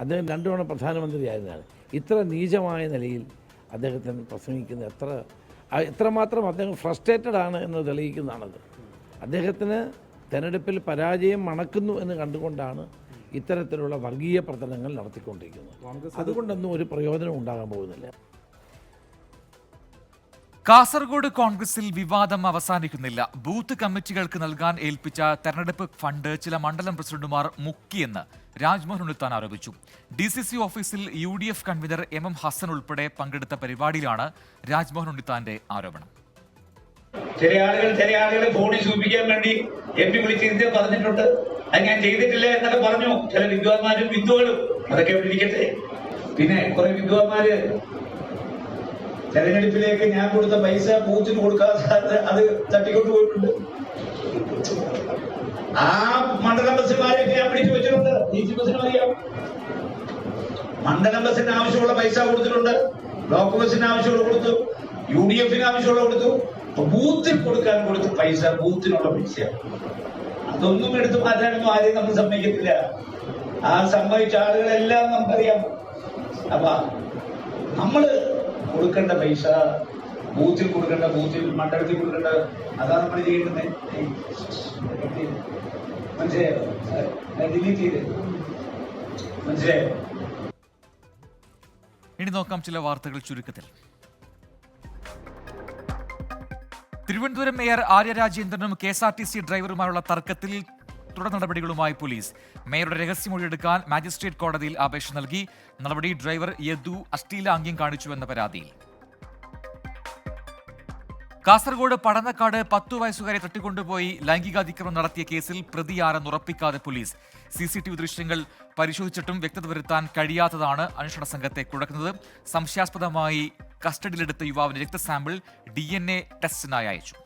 അദ്ദേഹം 2 തവണ പ്രധാനമന്ത്രിയായിരുന്നയാൾ. ഇത്ര നീചമായ നിലയിൽ അദ്ദേഹത്തിന് പ്രസംഗിക്കുന്ന എത്രമാത്രം അദ്ദേഹം ഫ്രസ്ട്രേറ്റഡ് ആണ് എന്ന് തെളിയിക്കുന്നതാണത്. അദ്ദേഹത്തിന് തെരഞ്ഞെടുപ്പിൽ പരാജയം മണക്കുന്നു എന്ന് കണ്ടുകൊണ്ടാണ് ഇത്തരത്തിലുള്ള വർഗീയ പ്രചരണങ്ങൾ നടത്തിക്കൊണ്ടിരിക്കുന്നത്. അതുകൊണ്ടൊന്നും ഒരു പ്രയോജനം ഉണ്ടാകാൻ പോകുന്നില്ല. കാസർഗോഡ് കോൺഗ്രസിൽ വിവാദം അവസാനിക്കുന്നില്ല. ബൂത്ത് കമ്മിറ്റികൾക്ക് നൽകാൻ ഏൽപ്പിച്ച തെരഞ്ഞെടുപ്പ് ഫണ്ട് ചില മണ്ഡലം പ്രസിഡന്റുമാർ മുക്കിയെന്ന് രാജ്മോഹൻ ഉണ്ണിത്താൻ ആരോപിച്ചു. DCC ഓഫീസിൽ UDF കൺവീനർ MM ഹസൻ ഉൾപ്പെടെ പങ്കെടുത്ത പരിപാടിയിലാണ് രാജ്മോഹൻ ഉണ്ണിത്താന്റെ ആരോപണം. ചില ആളുകൾ ഫോണിൽ സൂചിപ്പിക്കാൻ വേണ്ടി MP വിളിച്ച് പറഞ്ഞിട്ടുണ്ട്, അത് ഞാൻ ചെയ്തിട്ടില്ല എന്നൊക്കെ പറഞ്ഞു. ചില വിദ്വാന്മാരും വിദ്വകളും അതൊക്കെ ഇവിടെ ഇരിക്കട്ടെ. പിന്നെ കുറെ വിദ്വാന്മാര് തെരഞ്ഞെടുപ്പിലേക്ക് ഞാൻ കൊടുത്ത പൈസ ബൂത്തിന് കൊടുക്കാതെ അത് തട്ടിക്കൊണ്ടുപോയിട്ടുണ്ട്. ആ മണ്ഡലം ബസ്സുമാരെയൊക്കെ ഞാൻ പിടിച്ചു വെച്ചിട്ടുണ്ട്. DC ബസ്സിനും അറിയാം. മണ്ഡലം ബസ്സിന് ആവശ്യമുള്ള പൈസ കൊടുത്തിട്ടുണ്ട്, ബ്ലോക്ക് ബസ്സിന് ആവശ്യമുള്ള കൊടുത്തു, UDFന് ആവശ്യമുള്ള കൊടുത്തു. ബൂത്തിൽ കൊടുക്കാൻ കൊടുത്ത പൈസ ബൂത്തിനുള്ള പൈസയാണ്. അതൊന്നും എടുത്തു മാറ്റാനൊന്നും ആരെയും നമ്മൾ സമ്മതിക്കത്തില്ല. ആ സംഭവിച്ച ആളുകളെല്ലാം നമുക്കറിയാം. അപ്പൊ നമ്മള് കൊടുക്കേണ്ട പൈസ ബൂത്തിൽ കൊടുക്കേണ്ട, ബൂത്തിൽ മണ്ഡലത്തിൽ കൊടുക്കേണ്ട, അതാണ് നമ്മൾ ചെയ്യുന്നത്. മനസ്സിലായോ? ഡിലീറ്റ് ചെയ്ത് മനസ്സിലായോ? ഇനി നോക്കാം ചില വാർത്തകൾ ചുരുക്കത്തിൽ. തിരുവനന്തപുരം മേയർ ആര്യ രാജേന്ദ്രനും KSRTC ഡ്രൈവറുമായുള്ള തർക്കത്തിൽ തുടർ നടപടികളുമായി പോലീസ്. മേയറുടെ രഹസ്യമൊഴിയെടുക്കാൻ മാജിസ്ട്രേറ്റ് കോടതിയിൽ അപേക്ഷ നൽകി. നടപടി ഡ്രൈവർ യദു അശ്ലീലാംഗ്യം കാണിച്ചുവെന്ന പരാതിയിൽ. കാസർഗോഡ് പടന്നക്കാട് 10 വയസ്സുകാരെ തട്ടിക്കൊണ്ടുപോയി ലൈംഗികാതിക്രമം നടത്തിയ കേസിൽ പ്രതിയാരെന്ന് ഉറപ്പിക്കാതെ പോലീസ്. CCTV ദൃശ്യങ്ങൾ പരിശോധിച്ചിട്ടും വ്യക്തത വരുത്താൻ കഴിയാത്തതാണ് അന്വേഷണ സംഘത്തെ കുഴക്കുന്നത്. സംശയാസ്പദമായി കസ്റ്റഡിയിലെടുത്ത യുവാവിന്റെ രക്തസാമ്പിൾ DNA ടെസ്റ്റിനായി അയച്ചു.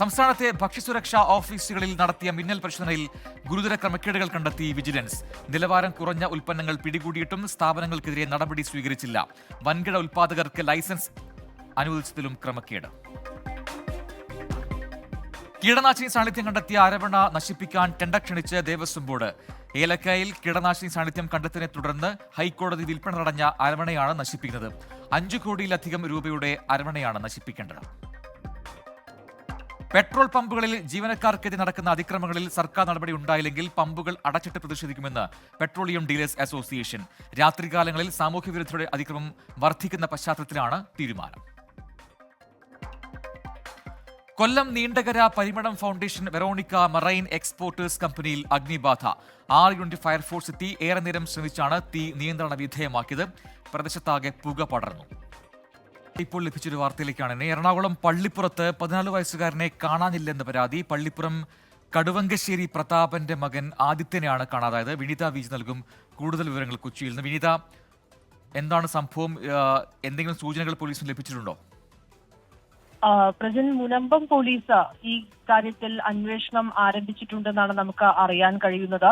സംസ്ഥാനത്തെ ഭക്ഷ്യസുരക്ഷാ ഓഫീസുകളിൽ നടത്തിയ മിന്നൽ പരിശോധനയിൽ ഗുരുതര ക്രമക്കേടുകൾ കണ്ടെത്തി വിജിലൻസ്. നിലവാരം കുറഞ്ഞ ഉൽപ്പന്നങ്ങൾ പിടികൂടിയിട്ടും സ്ഥാപനങ്ങൾക്കെതിരെ നടപടി സ്വീകരിച്ചില്ല. വൻകിട ഉൽപ്പാദകർക്ക് ലൈസൻസ് അനുവദിച്ചതിലും ക്രമക്കേട്. കീടനാശിനി സാന്നിധ്യം കണ്ടെത്തിയ അരവണ നശിപ്പിക്കാൻ ടെൻഡർ ക്ഷണിച്ച് ദേവസ്വം ബോർഡ്. ഏലക്കായിൽ കീടനാശിനി സാന്നിധ്യം കണ്ടെത്തിയതിനെ തുടർന്ന് ഹൈക്കോടതി വിൽപ്പന തടഞ്ഞ അരവണയാണ് നശിപ്പിക്കുന്നത്. 5 കോടിയിലധികം രൂപയുടെ അരവണയാണ് നശിപ്പിക്കേണ്ടത്. പെട്രോൾ പമ്പുകളിൽ ജീവനക്കാർക്കെതിരെ നടക്കുന്ന അതിക്രമങ്ങളിൽ സർക്കാർ നടപടി ഉണ്ടായില്ലെങ്കിൽ പമ്പുകൾ അടച്ചിട്ട് പ്രതിഷേധിക്കുമെന്ന് പെട്രോളിയം ഡീലേഴ്സ് അസോസിയേഷൻ. രാത്രികാലങ്ങളിൽ സാമൂഹ്യവിരുദ്ധരുടെ അതിക്രമം വർദ്ധിക്കുന്ന പശ്ചാത്തലത്തിലാണ് തീരുമാനം. കൊല്ലം നീണ്ടകര പരിമളം ഫൗണ്ടേഷൻ വെറോണിക്ക മറൈൻ എക്സ്പോർട്ടേഴ്സ് കമ്പനിയിൽ അഗ്നിബാധ. 6 യൂണിറ്റ് ഫയർഫോഴ്സ് എത്തി ഏറെ നേരം ശ്രമിച്ചാണ് തീ നിയന്ത്രണ വിധേയമാക്കിയത്. പ്രദേശത്താകെ പുക പടർന്നു. ഇപ്പോൾ ലഭിച്ചൊരു വാർത്തയിലേക്കാണ്. എറണാകുളം പള്ളിപ്പുറത്ത് 14 വയസ്സുകാരനെ കാണാനില്ലെന്ന പരാതി. പള്ളിപ്പുറം കടുവങ്കശ്ശേരി പ്രതാപന്റെ മകൻ ആദിത്യനെയാണ് കാണാതായത്. വിനീത വിജി നൽകും കൂടുതൽ വിവരങ്ങൾ കൊച്ചിയിൽ നിന്ന്. വിനീത, എന്താണ് സംഭവം? എന്തെങ്കിലും സൂചനകൾ പോലീസിന് ലഭിച്ചിട്ടുണ്ടോ? പ്രജൻ, മുനമ്പം പോലീസ് ഈ കാര്യത്തിൽ അന്വേഷണം ആരംഭിച്ചിട്ടുണ്ടെന്നാണ് നമുക്ക് അറിയാൻ കഴിയുന്നത്.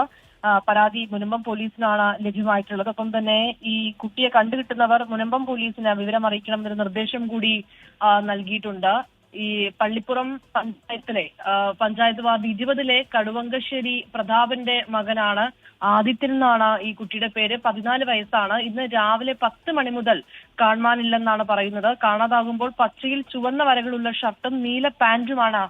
പരാതി മുനമ്പം പോലീസിനാണ് ലഭ്യമായിട്ടുള്ളത്. ഒപ്പം തന്നെ ഈ കുട്ടിയെ കണ്ടുകിട്ടുന്നവർ മുനമ്പം പോലീസിന് വിവരം അറിയിക്കണം എന്നൊരു നിർദ്ദേശം കൂടി നൽകിയിട്ടുണ്ട്. ഈ പള്ളിപ്പുറം പഞ്ചായത്ത് വാർഡ് 20 കടുവങ്കശ്ശേരി പ്രതാപന്റെ മകനാണ് ആദിത്യൻ എന്നാണ് ഈ കുട്ടിയുടെ പേര്. 14 വയസ്സാണ്. ഇന്ന് രാവിലെ 10 മണി മുതൽ കാണാനില്ലെന്നാണ് പറയുന്നത്. കാണാതാകുമ്പോൾ പച്ചയിൽ ചുവന്ന വരകളുള്ള ഷർട്ടും നീല പാന്റുമാണ്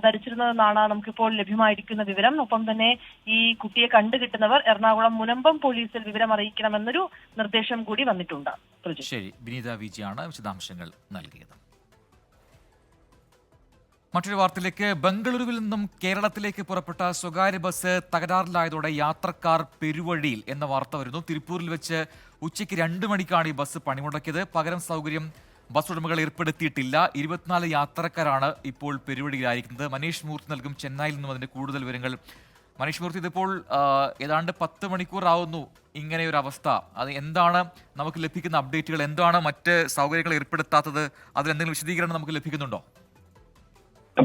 ധരിച്ചിരുന്നതെന്നാണ് നമുക്കിപ്പോൾ ലഭ്യമായിരിക്കുന്ന വിവരം. ഒപ്പം തന്നെ ഈ കുട്ടിയെ കണ്ടുകിട്ടുന്നവർ എറണാകുളം മുനമ്പം പോലീസിൽ വിവരം അറിയിക്കണമെന്നൊരു നിർദ്ദേശം കൂടി വന്നിട്ടുണ്ട്. ശരി, വിനീത വിജിയാണ് വിശദാംശങ്ങൾ നൽകിയത്. മറ്റൊരു വാർത്തയിലേക്ക്. ബംഗളൂരുവിൽ നിന്നും കേരളത്തിലേക്ക് പുറപ്പെട്ട സ്വകാര്യ ബസ് തകരാറിലായതോടെ യാത്രക്കാർ പെരുവഴിയിൽ എന്ന വാർത്ത വരുന്നു. തിരുപ്പൂരിൽ വെച്ച് ഉച്ചയ്ക്ക് 2 മണിക്കാണ് ഈ ബസ് പണിമുടക്കിയത്. പകരം സൗകര്യം ബസ് ഉടമകൾ ഏർപ്പെടുത്തിയിട്ടില്ല. 24 യാത്രക്കാരാണ് ഇപ്പോൾ പെരുവഴിയിലായിരിക്കുന്നത്. മനീഷ് മൂർത്തി നൽകും ചെന്നൈയിൽ നിന്നും അതിന്റെ കൂടുതൽ വിവരങ്ങൾ. മനീഷ് മൂർത്തി, ഇതിപ്പോൾ ഏതാണ്ട് 10 മണിക്കൂർ ആവുന്നു ഇങ്ങനെ ഒരു അവസ്ഥ. അത് എന്താണ് നമുക്ക് ലഭിക്കുന്ന അപ്ഡേറ്റുകൾ? എന്താണ് മറ്റ് സൗകര്യങ്ങൾ ഏർപ്പെടുത്താത്തത്? അതിലെന്തെങ്കിലും വിശദീകരണം നമുക്ക് ലഭിക്കുന്നുണ്ടോ?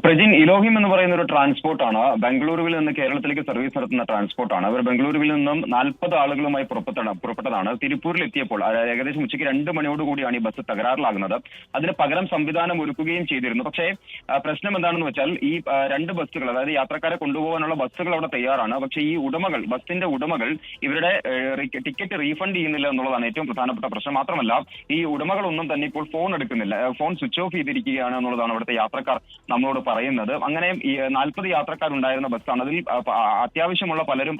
പ്രജിൻ, ഇലോഹിം എന്ന് പറയുന്ന ഒരു ട്രാൻസ്പോർട്ടാണ്. ബംഗളൂരുവിൽ നിന്ന് കേരളത്തിലേക്ക് സർവീസ് നടത്തുന്ന ട്രാൻസ്പോർട്ടാണ്. അവർ ബംഗളൂരുവിൽ നിന്നും 40 ആളുകളുമായി പുറപ്പെട്ടതാണ്. തിരുപ്പൂരിൽ എത്തിയപ്പോൾ ഏകദേശം ഉച്ചയ്ക്ക് 2 മണിയോടുകൂടിയാണ് ഈ ബസ് തകരാറിലാകുന്നത്. അതിന് പകരം സംവിധാനം ഒരുക്കുകയും ചെയ്തിരുന്നു. പക്ഷേ പ്രശ്നം എന്താണെന്ന് വെച്ചാൽ ഈ 2 ബസ്സുകൾ, അതായത് യാത്രക്കാരെ കൊണ്ടുപോകാനുള്ള ബസ്സുകൾ അവിടെ തയ്യാറാണ്. പക്ഷേ ഈ ഉടമകൾ, ബസ്സിന്റെ ഉടമകൾ ഇവരുടെ ടിക്കറ്റ് റീഫണ്ട് ചെയ്യുന്നില്ല എന്നുള്ളതാണ് ഏറ്റവും പ്രധാനപ്പെട്ട പ്രശ്നം. മാത്രമല്ല ഈ ഉടമകളൊന്നും തന്നെ ഇപ്പോൾ ഫോൺ എടുക്കുന്നില്ല. ഫോൺ സ്വിച്ച് ഓഫ് ചെയ്തിരിക്കുകയാണ് എന്നുള്ളതാണ് അവിടുത്തെ യാത്രക്കാർ നമ്മളോട് പറയുന്നത്. അങ്ങനെ ഈ 40 യാത്രക്കാരുണ്ടായിരുന്ന ബസ്സാണ്. അതിൽ അത്യാവശ്യമുള്ള പലരും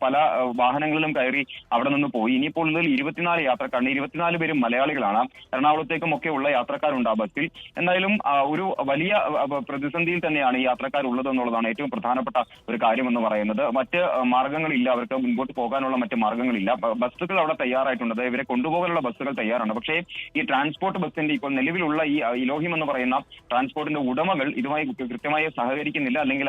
പല വാഹനങ്ങളിലും കയറി അവിടെ നിന്ന് പോയി. ഇനിയിപ്പോൾ ഇതിൽ 24 യാത്രക്കാരുണ്ട്. 24 പേരും മലയാളികളാണ്. എറണാകുളത്തേക്കും ഒക്കെ ഉള്ള യാത്രക്കാരുണ്ട് ആ ബസ്സിൽ. എന്തായാലും ഒരു വലിയ പ്രതിസന്ധിയിൽ തന്നെയാണ് ഈ യാത്രക്കാരുള്ളത് എന്നുള്ളതാണ് ഏറ്റവും പ്രധാനപ്പെട്ട ഒരു കാര്യമെന്ന് പറയുന്നത്. മറ്റ് മാർഗങ്ങളില്ല, അവർക്ക് മുൻപോട്ട് പോകാനുള്ള മറ്റ് മാർഗങ്ങളില്ല. ബസ്സുകൾ അവിടെ തയ്യാറായിട്ടുണ്ട്, ഇവരെ കൊണ്ടുപോകാനുള്ള ബസ്സുകൾ തയ്യാറാണ്. പക്ഷേ ഈ ട്രാൻസ്പോർട്ട് ബസ്സിന്റെ ഇപ്പോൾ നിലവിലുള്ള ഈ ഇലോഹിം എന്ന് പറയുന്ന ട്രാൻസ്പോർട്ടിന്റെ ഉടമകൾ ഇതുമായി കൃത്യമായി സഹകരിക്കുന്നില്ല, അല്ലെങ്കിൽ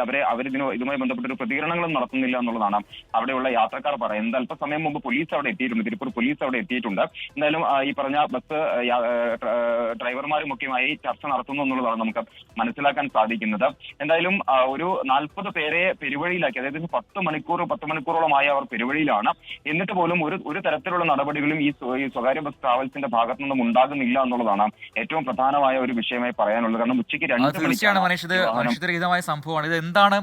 ഇതുമായി ബന്ധപ്പെട്ട ഒരു പ്രതികരണങ്ങളും നടത്തുന്നില്ല എന്നുള്ളതാണ് അവിടെയുള്ള യാത്രക്കാർ പറയുന്നത്. അല്പസമയം മുമ്പ് പോലീസ് അവിടെ എത്തിയിട്ടുണ്ട്, തിരുപ്പൂർ പോലീസ് അവിടെ എത്തിയിട്ടുണ്ട്. എന്തായാലും ഈ പറഞ്ഞ ബസ് ഡ്രൈവർമാരും ഒക്കെയുമായി ചർച്ച നടത്തുന്നു എന്നുള്ളതാണ് നമുക്ക് മനസ്സിലാക്കാൻ സാധിക്കുന്നത്. എന്തായാലും ഒരു 40 പേരെ പെരുവഴിയിലാക്കി, അതായത് 10 മണിക്കൂറോളമായി അവർ പെരുവഴിയിലാണ്. എന്നിട്ട് പോലും ഒരു തരത്തിലുള്ള നടപടികളും ഈ സ്വകാര്യ ബസ് ട്രാവൽസിന്റെ ഭാഗത്തു നിന്നും ഉണ്ടാകുന്നില്ല എന്നുള്ളതാണ് ഏറ്റവും പ്രധാനമായ ഒരു വിഷയമായി പറയാനുള്ളത്. കാരണം ഉച്ചയ്ക്ക് 2 മണിക്കാണ് മനുഷ്യരഹിതമായ സംഭവമാണ് ഇത്. എന്താണ്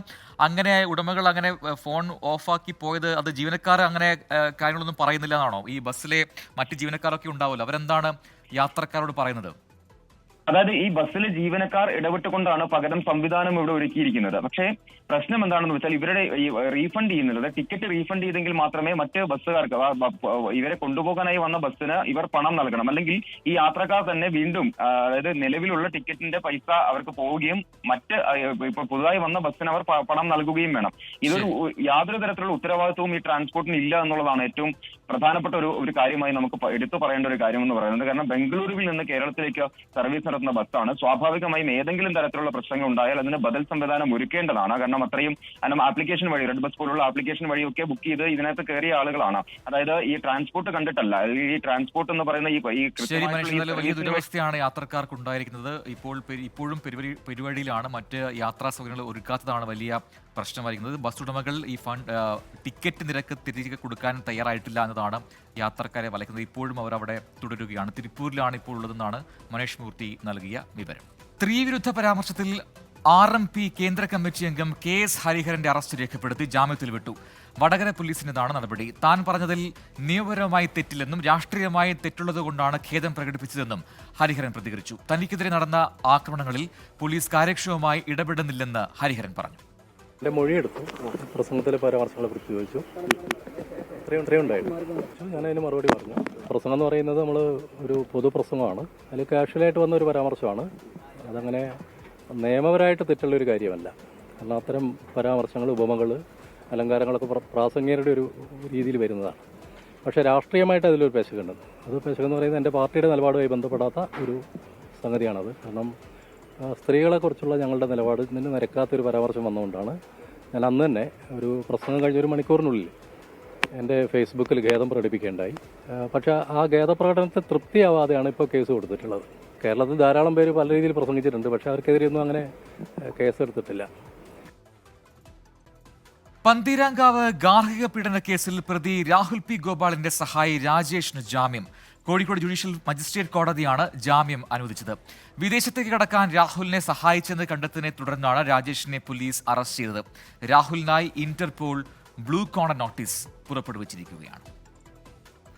അങ്ങനെ ഉടമകൾ അങ്ങനെ ഫോൺ ഓഫാക്കി പോയത്? അത് ജീവനക്കാർ അങ്ങനെ കാര്യങ്ങളൊന്നും പറയുന്നില്ല എന്നാണോ? ഈ ബസ്സിലെ മറ്റ് ജീവനക്കാരൊക്കെ ഉണ്ടാവുമല്ലോ, അവരെന്താണ് യാത്രക്കാരോട് പറയുന്നത്? അതായത് ഈ ബസ്സിലെ ജീവനക്കാർ ഇടപെട്ടുകൊണ്ടാണ് പകരം സംവിധാനം ഇവിടെ ഒരുക്കിയിരിക്കുന്നത്. പക്ഷേ പ്രശ്നം എന്താണെന്ന് വെച്ചാൽ ഇവരുടെ ഈ റീഫണ്ട് ചെയ്യുന്നത്, ടിക്കറ്റ് റീഫണ്ട് ചെയ്തെങ്കിൽ മാത്രമേ മറ്റ് ബസ്സുകാർക്ക്, ഇവരെ കൊണ്ടുപോകാനായി വന്ന ബസ്സിന് ഇവർ പണം നൽകണം. അല്ലെങ്കിൽ ഈ യാത്രക്കാർ തന്നെ വീണ്ടും, അതായത് നിലവിലുള്ള ടിക്കറ്റിന്റെ പൈസ അവർക്ക് പോവുകയും മറ്റ് ഇപ്പൊ പുതുതായി വന്ന ബസ്സിന് അവർ പണം നൽകുകയും വേണം. ഇതൊരു യാതൊരു തരത്തിലുള്ള ഉത്തരവാദിത്വവും ഈ ട്രാൻസ്പോർട്ടിന് ഇല്ല എന്നുള്ളതാണ് ഏറ്റവും പ്രധാനപ്പെട്ട ഒരു കാര്യമായി നമുക്ക് എടുത്തു പറയേണ്ട ഒരു കാര്യം എന്ന് പറയുന്നത്. കാരണം ബംഗളൂരുവിൽ നിന്ന് കേരളത്തിലേക്ക് സർവീസ് നടത്തുന്ന ബസ്സാണ്. സ്വാഭാവികമായും ഏതെങ്കിലും തരത്തിലുള്ള പ്രശ്നങ്ങൾ ഉണ്ടായാൽ അതിന് ബദൽ സംവിധാനം ഒരുക്കേണ്ടതാണ്. കാരണം അത്രയും ആപ്ലിക്കേഷൻ വഴി, റെഡ് ബസ് പോലുള്ള ആപ്ലിക്കേഷൻ വഴിയൊക്കെ ബുക്ക് ചെയ്ത് ഇതിനകത്ത് കയറിയ ആളുകളാണ്. അതായത് ഈ ട്രാൻസ്പോർട്ട് കണ്ടിട്ടല്ല, ഈ ട്രാൻസ്പോർട്ട് എന്ന് പറയുന്ന വലിയ ദുരവസ്ഥയാണ് യാത്രക്കാർക്ക് ഉണ്ടായിരിക്കുന്നത്. ഇപ്പോഴും പെരുവഴിയിലാണ്. മറ്റ് യാത്രാ സൗകര്യങ്ങൾ ഒരുക്കാത്തതാണ് വലിയ പ്രശ്നമായിരിക്കുന്നത്. ബസ് ഉടമകൾ ഈ ടിക്കറ്റ് നിരക്ക് തിരികെ കൊടുക്കാൻ തയ്യാറായിട്ടില്ല എന്നതാണ് യാത്രക്കാരെ വലയ്ക്കുന്നത്. ഇപ്പോഴും അവർ അവിടെ തുടരുകയാണ്. തിരുപ്പൂരിലാണ് ഇപ്പോൾ ഉള്ളതെന്നാണ് മനീഷ് മൂർത്തി നൽകിയ വിവരം. സ്ത്രീവിരുദ്ധ പരാമർശത്തിൽ RMP കേന്ദ്ര കമ്മിറ്റി അംഗം KS ഹരിഹരന്റെ അറസ്റ്റ് രേഖപ്പെടുത്തി ജാമ്യത്തിൽ വിട്ടു. വടകര പോലീസിന്റേതാണ് നടപടി. താൻ പറഞ്ഞതിൽ നിയമപരമായി തെറ്റില്ലെന്നും രാഷ്ട്രീയമായി തെറ്റുള്ളതുകൊണ്ടാണ് ഖേദം പ്രകടിപ്പിച്ചതെന്നും ഹരിഹരൻ പ്രതികരിച്ചു. തനിക്കെതിരെ നടന്ന ആക്രമണങ്ങളിൽ പോലീസ് കാര്യക്ഷമമായി ഇടപെടുന്നില്ലെന്ന് ഹരിഹരൻ പറഞ്ഞു. എൻ്റെ മൊഴിയെടുത്തു, പ്രസംഗത്തിലെ പരാമർശങ്ങളെ കുറിച്ച് ചോദിച്ചു, ഇത്രയും ഉണ്ടായിരുന്നു. ഞാനതിന് മറുപടി പറഞ്ഞു. പ്രസംഗം എന്ന് പറയുന്നത് നമ്മൾ ഒരു പൊതുപ്രസംഗമാണ്, അതിൽ കാഷ്വലായിട്ട് വന്ന ഒരു പരാമർശമാണ്. അതങ്ങനെ നിയമപരമായിട്ട് തെറ്റുള്ളൊരു കാര്യമല്ല. കാരണം അത്തരം പരാമർശങ്ങൾ, ഉപമകൾ, അലങ്കാരങ്ങളൊക്കെ പ്രാസംഗികരുടെ ഒരു രീതിയിൽ വരുന്നതാണ്. പക്ഷേ രാഷ്ട്രീയമായിട്ട് അതിലൊരു പെശകുണ്ട്. അത് പെശകെന്ന് പറയുന്നത് എൻ്റെ പാർട്ടിയുടെ നിലപാടുമായി ബന്ധപ്പെടാത്ത ഒരു സംഗതിയാണത്. കാരണം സ്ത്രീകളെക്കുറിച്ചുള്ള ഞങ്ങളുടെ നിലപാടിൽ നിന്ന് നിരക്കാത്തൊരു പരാമർശം വന്നുകൊണ്ടാണ് ഞാൻ അന്ന് തന്നെ ഒരു പ്രസംഗം കഴിഞ്ഞ ഒരു മണിക്കൂറിനുള്ളിൽ എൻ്റെ ഫേസ്ബുക്കിൽ ഖേദം പ്രകടിപ്പിക്കേണ്ടായി. പക്ഷേ ആ ഖേദപ്രകടനത്തെ തൃപ്തിയാവാതെയാണ് ഇപ്പോൾ കേസ് കൊടുത്തിട്ടുള്ളത്. കേരളത്തിൽ ധാരാളം പേര് പല രീതിയിൽ പ്രസംഗിച്ചിട്ടുണ്ട്, പക്ഷേ അവർക്കെതിരെയൊന്നും അങ്ങനെ കേസെടുത്തിട്ടില്ല. പന്തീരാങ്കാവ് ഗാർഹിക പീഡന കേസിൽ പ്രതി രാഹുൽ പി ഗോപാലിന്റെ സഹായി രാജേഷിന് ജാമ്യം. കോഴിക്കോട് ജുഡീഷ്യൽ മജിസ്ട്രേറ്റ് കോടതിയാണ് ജാമ്യം അനുവദിച്ചത്. വിദേശത്തേക്ക് കടക്കാൻ രാഹുലിനെ സഹായിച്ചെന്ന് കണ്ടെത്തിയതിനെ തുടർന്നാണ് രാജേഷിനെ പോലീസ് അറസ്റ്റ് ചെയ്തത്. രാഹുലിനായി ഇന്റർപോൾ ബ്ലൂ കോർണർ നോട്ടീസ് പുറപ്പെടുവിച്ചിരിക്കുകയാണ്.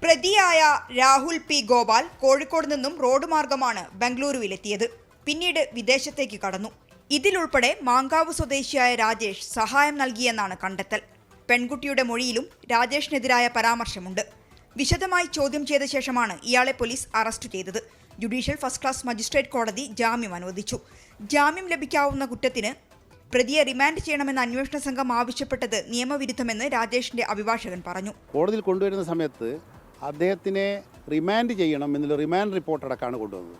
പ്രതിയായ രാഹുൽ പി ഗോപാൽ കോഴിക്കോട് നിന്നും റോഡ് മാർഗമാണ് ബംഗളൂരുവിലെത്തിയത്. പിന്നീട് വിദേശത്തേക്ക് കടന്നു. ഇതിലുൾപ്പെടെ മാങ്കാവ് സ്വദേശിയായ രാജേഷ് സഹായം നൽകിയെന്നാണ് കണ്ടെത്തൽ. പെൺകുട്ടിയുടെ മൊഴിയിലും രാജേഷിനെതിരായ പരാമർശമുണ്ട്. വിശദമായി ചോദ്യം ചെയ്ത ശേഷമാണ് ഇയാളെ പോലീസ് അറസ്റ്റ് ചെയ്തത്. ജുഡീഷ്യൽ ഫസ്റ്റ് ക്ലാസ് മജിസ്ട്രേറ്റ് കോടതി ജാമ്യം അനുവദിച്ചു. ജാമ്യം ലഭിക്കാവുന്ന കുറ്റത്തിന് പ്രതിയെ റിമാൻഡ് ചെയ്യണമെന്ന് അന്വേഷണ സംഘം ആവശ്യപ്പെട്ടത് നിയമവിരുദ്ധമെന്ന് രാജേഷിന്റെ അഭിഭാഷകൻ പറഞ്ഞു. കോടതിയിൽ കൊണ്ടുവരുന്ന സമയത്ത് അദ്ദേഹത്തിനെ റിമാൻഡ് ചെയ്യണം എന്നുള്ള റിമാൻഡ് റിപ്പോർട്ട് അടക്കമാണ് കൊണ്ടുവന്നത്.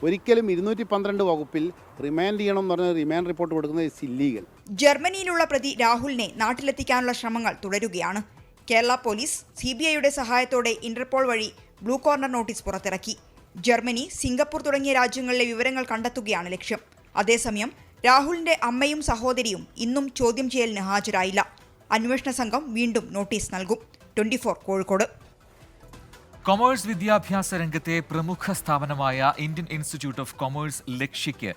ഒരിക്കലും 212 വകുപ്പിൽ റിമാൻഡ് ചെയ്യണം എന്ന് പറഞ്ഞ റിമാൻഡ് റിപ്പോർട്ട് കൊടുക്കുന്നത് ഇറ്റ്സ് ഇല്ലീഗൽ. ജർമ്മനിയിലുള്ള പ്രതി രാഹുലിനെ നാട്ടിലെത്തിക്കാനുള്ള ശ്രമങ്ങൾ തുടരുകയാണ്. കേരള പോലീസ് CBIയുടെ സഹായത്തോടെ ഇന്റർപോൾ വഴി ബ്ലൂ കോർണർ നോട്ടീസ് പുറത്തിറക്കി. ജർമ്മനി, സിംഗപ്പൂർ തുടങ്ങിയ രാജ്യങ്ങളിലെ വിവരങ്ങൾ കണ്ടെത്തുകയാണ് ലക്ഷ്യം. അതേസമയം രാഹുലിന്റെ അമ്മയും സഹോദരിയും ഇന്നും ചോദ്യം ചെയ്യലിന് ഹാജരായില്ല. അന്വേഷണ സംഘം വീണ്ടും നോട്ടീസ് നൽകും. 24 കോഴിക്കോട്. കൊമേഴ്സ് വിദ്യാഭ്യാസ രംഗത്തെ പ്രമുഖ സ്ഥാപനമായ ഇന്ത്യൻ ഇൻസ്റ്റിറ്റ്യൂട്ട് ഓഫ് കൊമേഴ്സ് ലക്ഷ്യയ്ക്ക്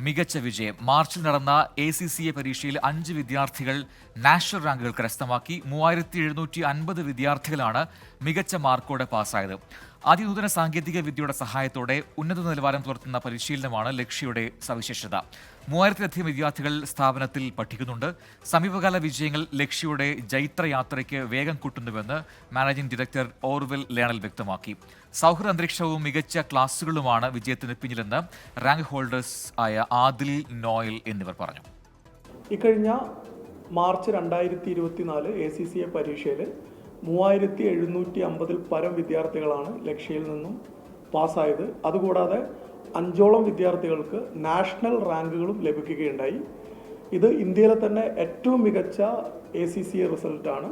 മികച്ച വിജയം. മാർച്ചിൽ നടന്ന ACCA പരീക്ഷയിൽ 5 വിദ്യാർത്ഥികൾ നാഷണൽ റാങ്കുകൾ കരസ്ഥമാക്കി. 3750 വിദ്യാർത്ഥികളാണ് മികച്ച മാർക്കോടെ പാസ്സായത്. അതിനൂതന സാങ്കേതിക വിദ്യയുടെ സഹായത്തോടെ ഉന്നത നിലവാരം പുലർത്തുന്ന പരിശീലനമാണ് ലക്ഷ്യയുടെ സവിശേഷത. 3000-ലധികം വിദ്യാർത്ഥികൾ സ്ഥാപനത്തിൽ പഠിക്കുന്നുണ്ട്. സമീപകാല വിജയങ്ങൾ ലക്ഷ്യയുടെ ജൈത്രയാത്രയ്ക്ക് വേഗം കൂട്ടുന്നുവെന്ന് മാനേജിംഗ് ഡയറക്ടർ ഓർവെൽ ലേണൽ വ്യക്തമാക്കി. സൗഹൃദ അന്തരീക്ഷവും മികച്ച ക്ലാസുകളുമാണ് വിജയത്തിന് പിന്നിലെന്ന് റാങ്ക് ഹോൾഡേഴ്സ് ആയ ആദിൽ, നോയൽ എന്നിവർ പറഞ്ഞു. ഇക്കഴിഞ്ഞ മാർച്ച് 2024 ACCA പരീക്ഷയിൽ 3750 പരം വിദ്യാർത്ഥികളാണ് ലക്ഷ്യയിൽ നിന്നും പാസ്സായത്. അതുകൂടാതെ 5ഓളം വിദ്യാർത്ഥികൾക്ക് നാഷണൽ റാങ്കുകളും ലഭിക്കുകയുണ്ടായി. ഇത് ഇന്ത്യയിലെ തന്നെ ഏറ്റവും മികച്ച ACCA റിസൾട്ടാണ്.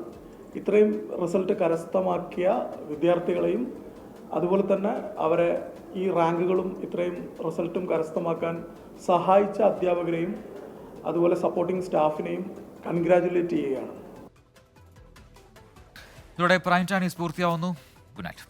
ഇത്രയും റിസൾട്ട് കരസ്ഥമാക്കിയ വിദ്യാർത്ഥികളെയും അതുപോലെ തന്നെ അവരെ ഈ റാങ്കുകളും ഇത്രയും റിസൾട്ടും കരസ്ഥമാക്കാൻ സഹായിച്ച അധ്യാപകരെയും അതുപോലെ സപ്പോർട്ടിംഗ് സ്റ്റാഫിനെയും കൺഗ്രാജുലേറ്റ് ചെയ്യുകയാണ്. ഇതോടെ പ്രൈം ടൈം ന്യൂസ് പൂർത്തിയാവുന്നു. Good night.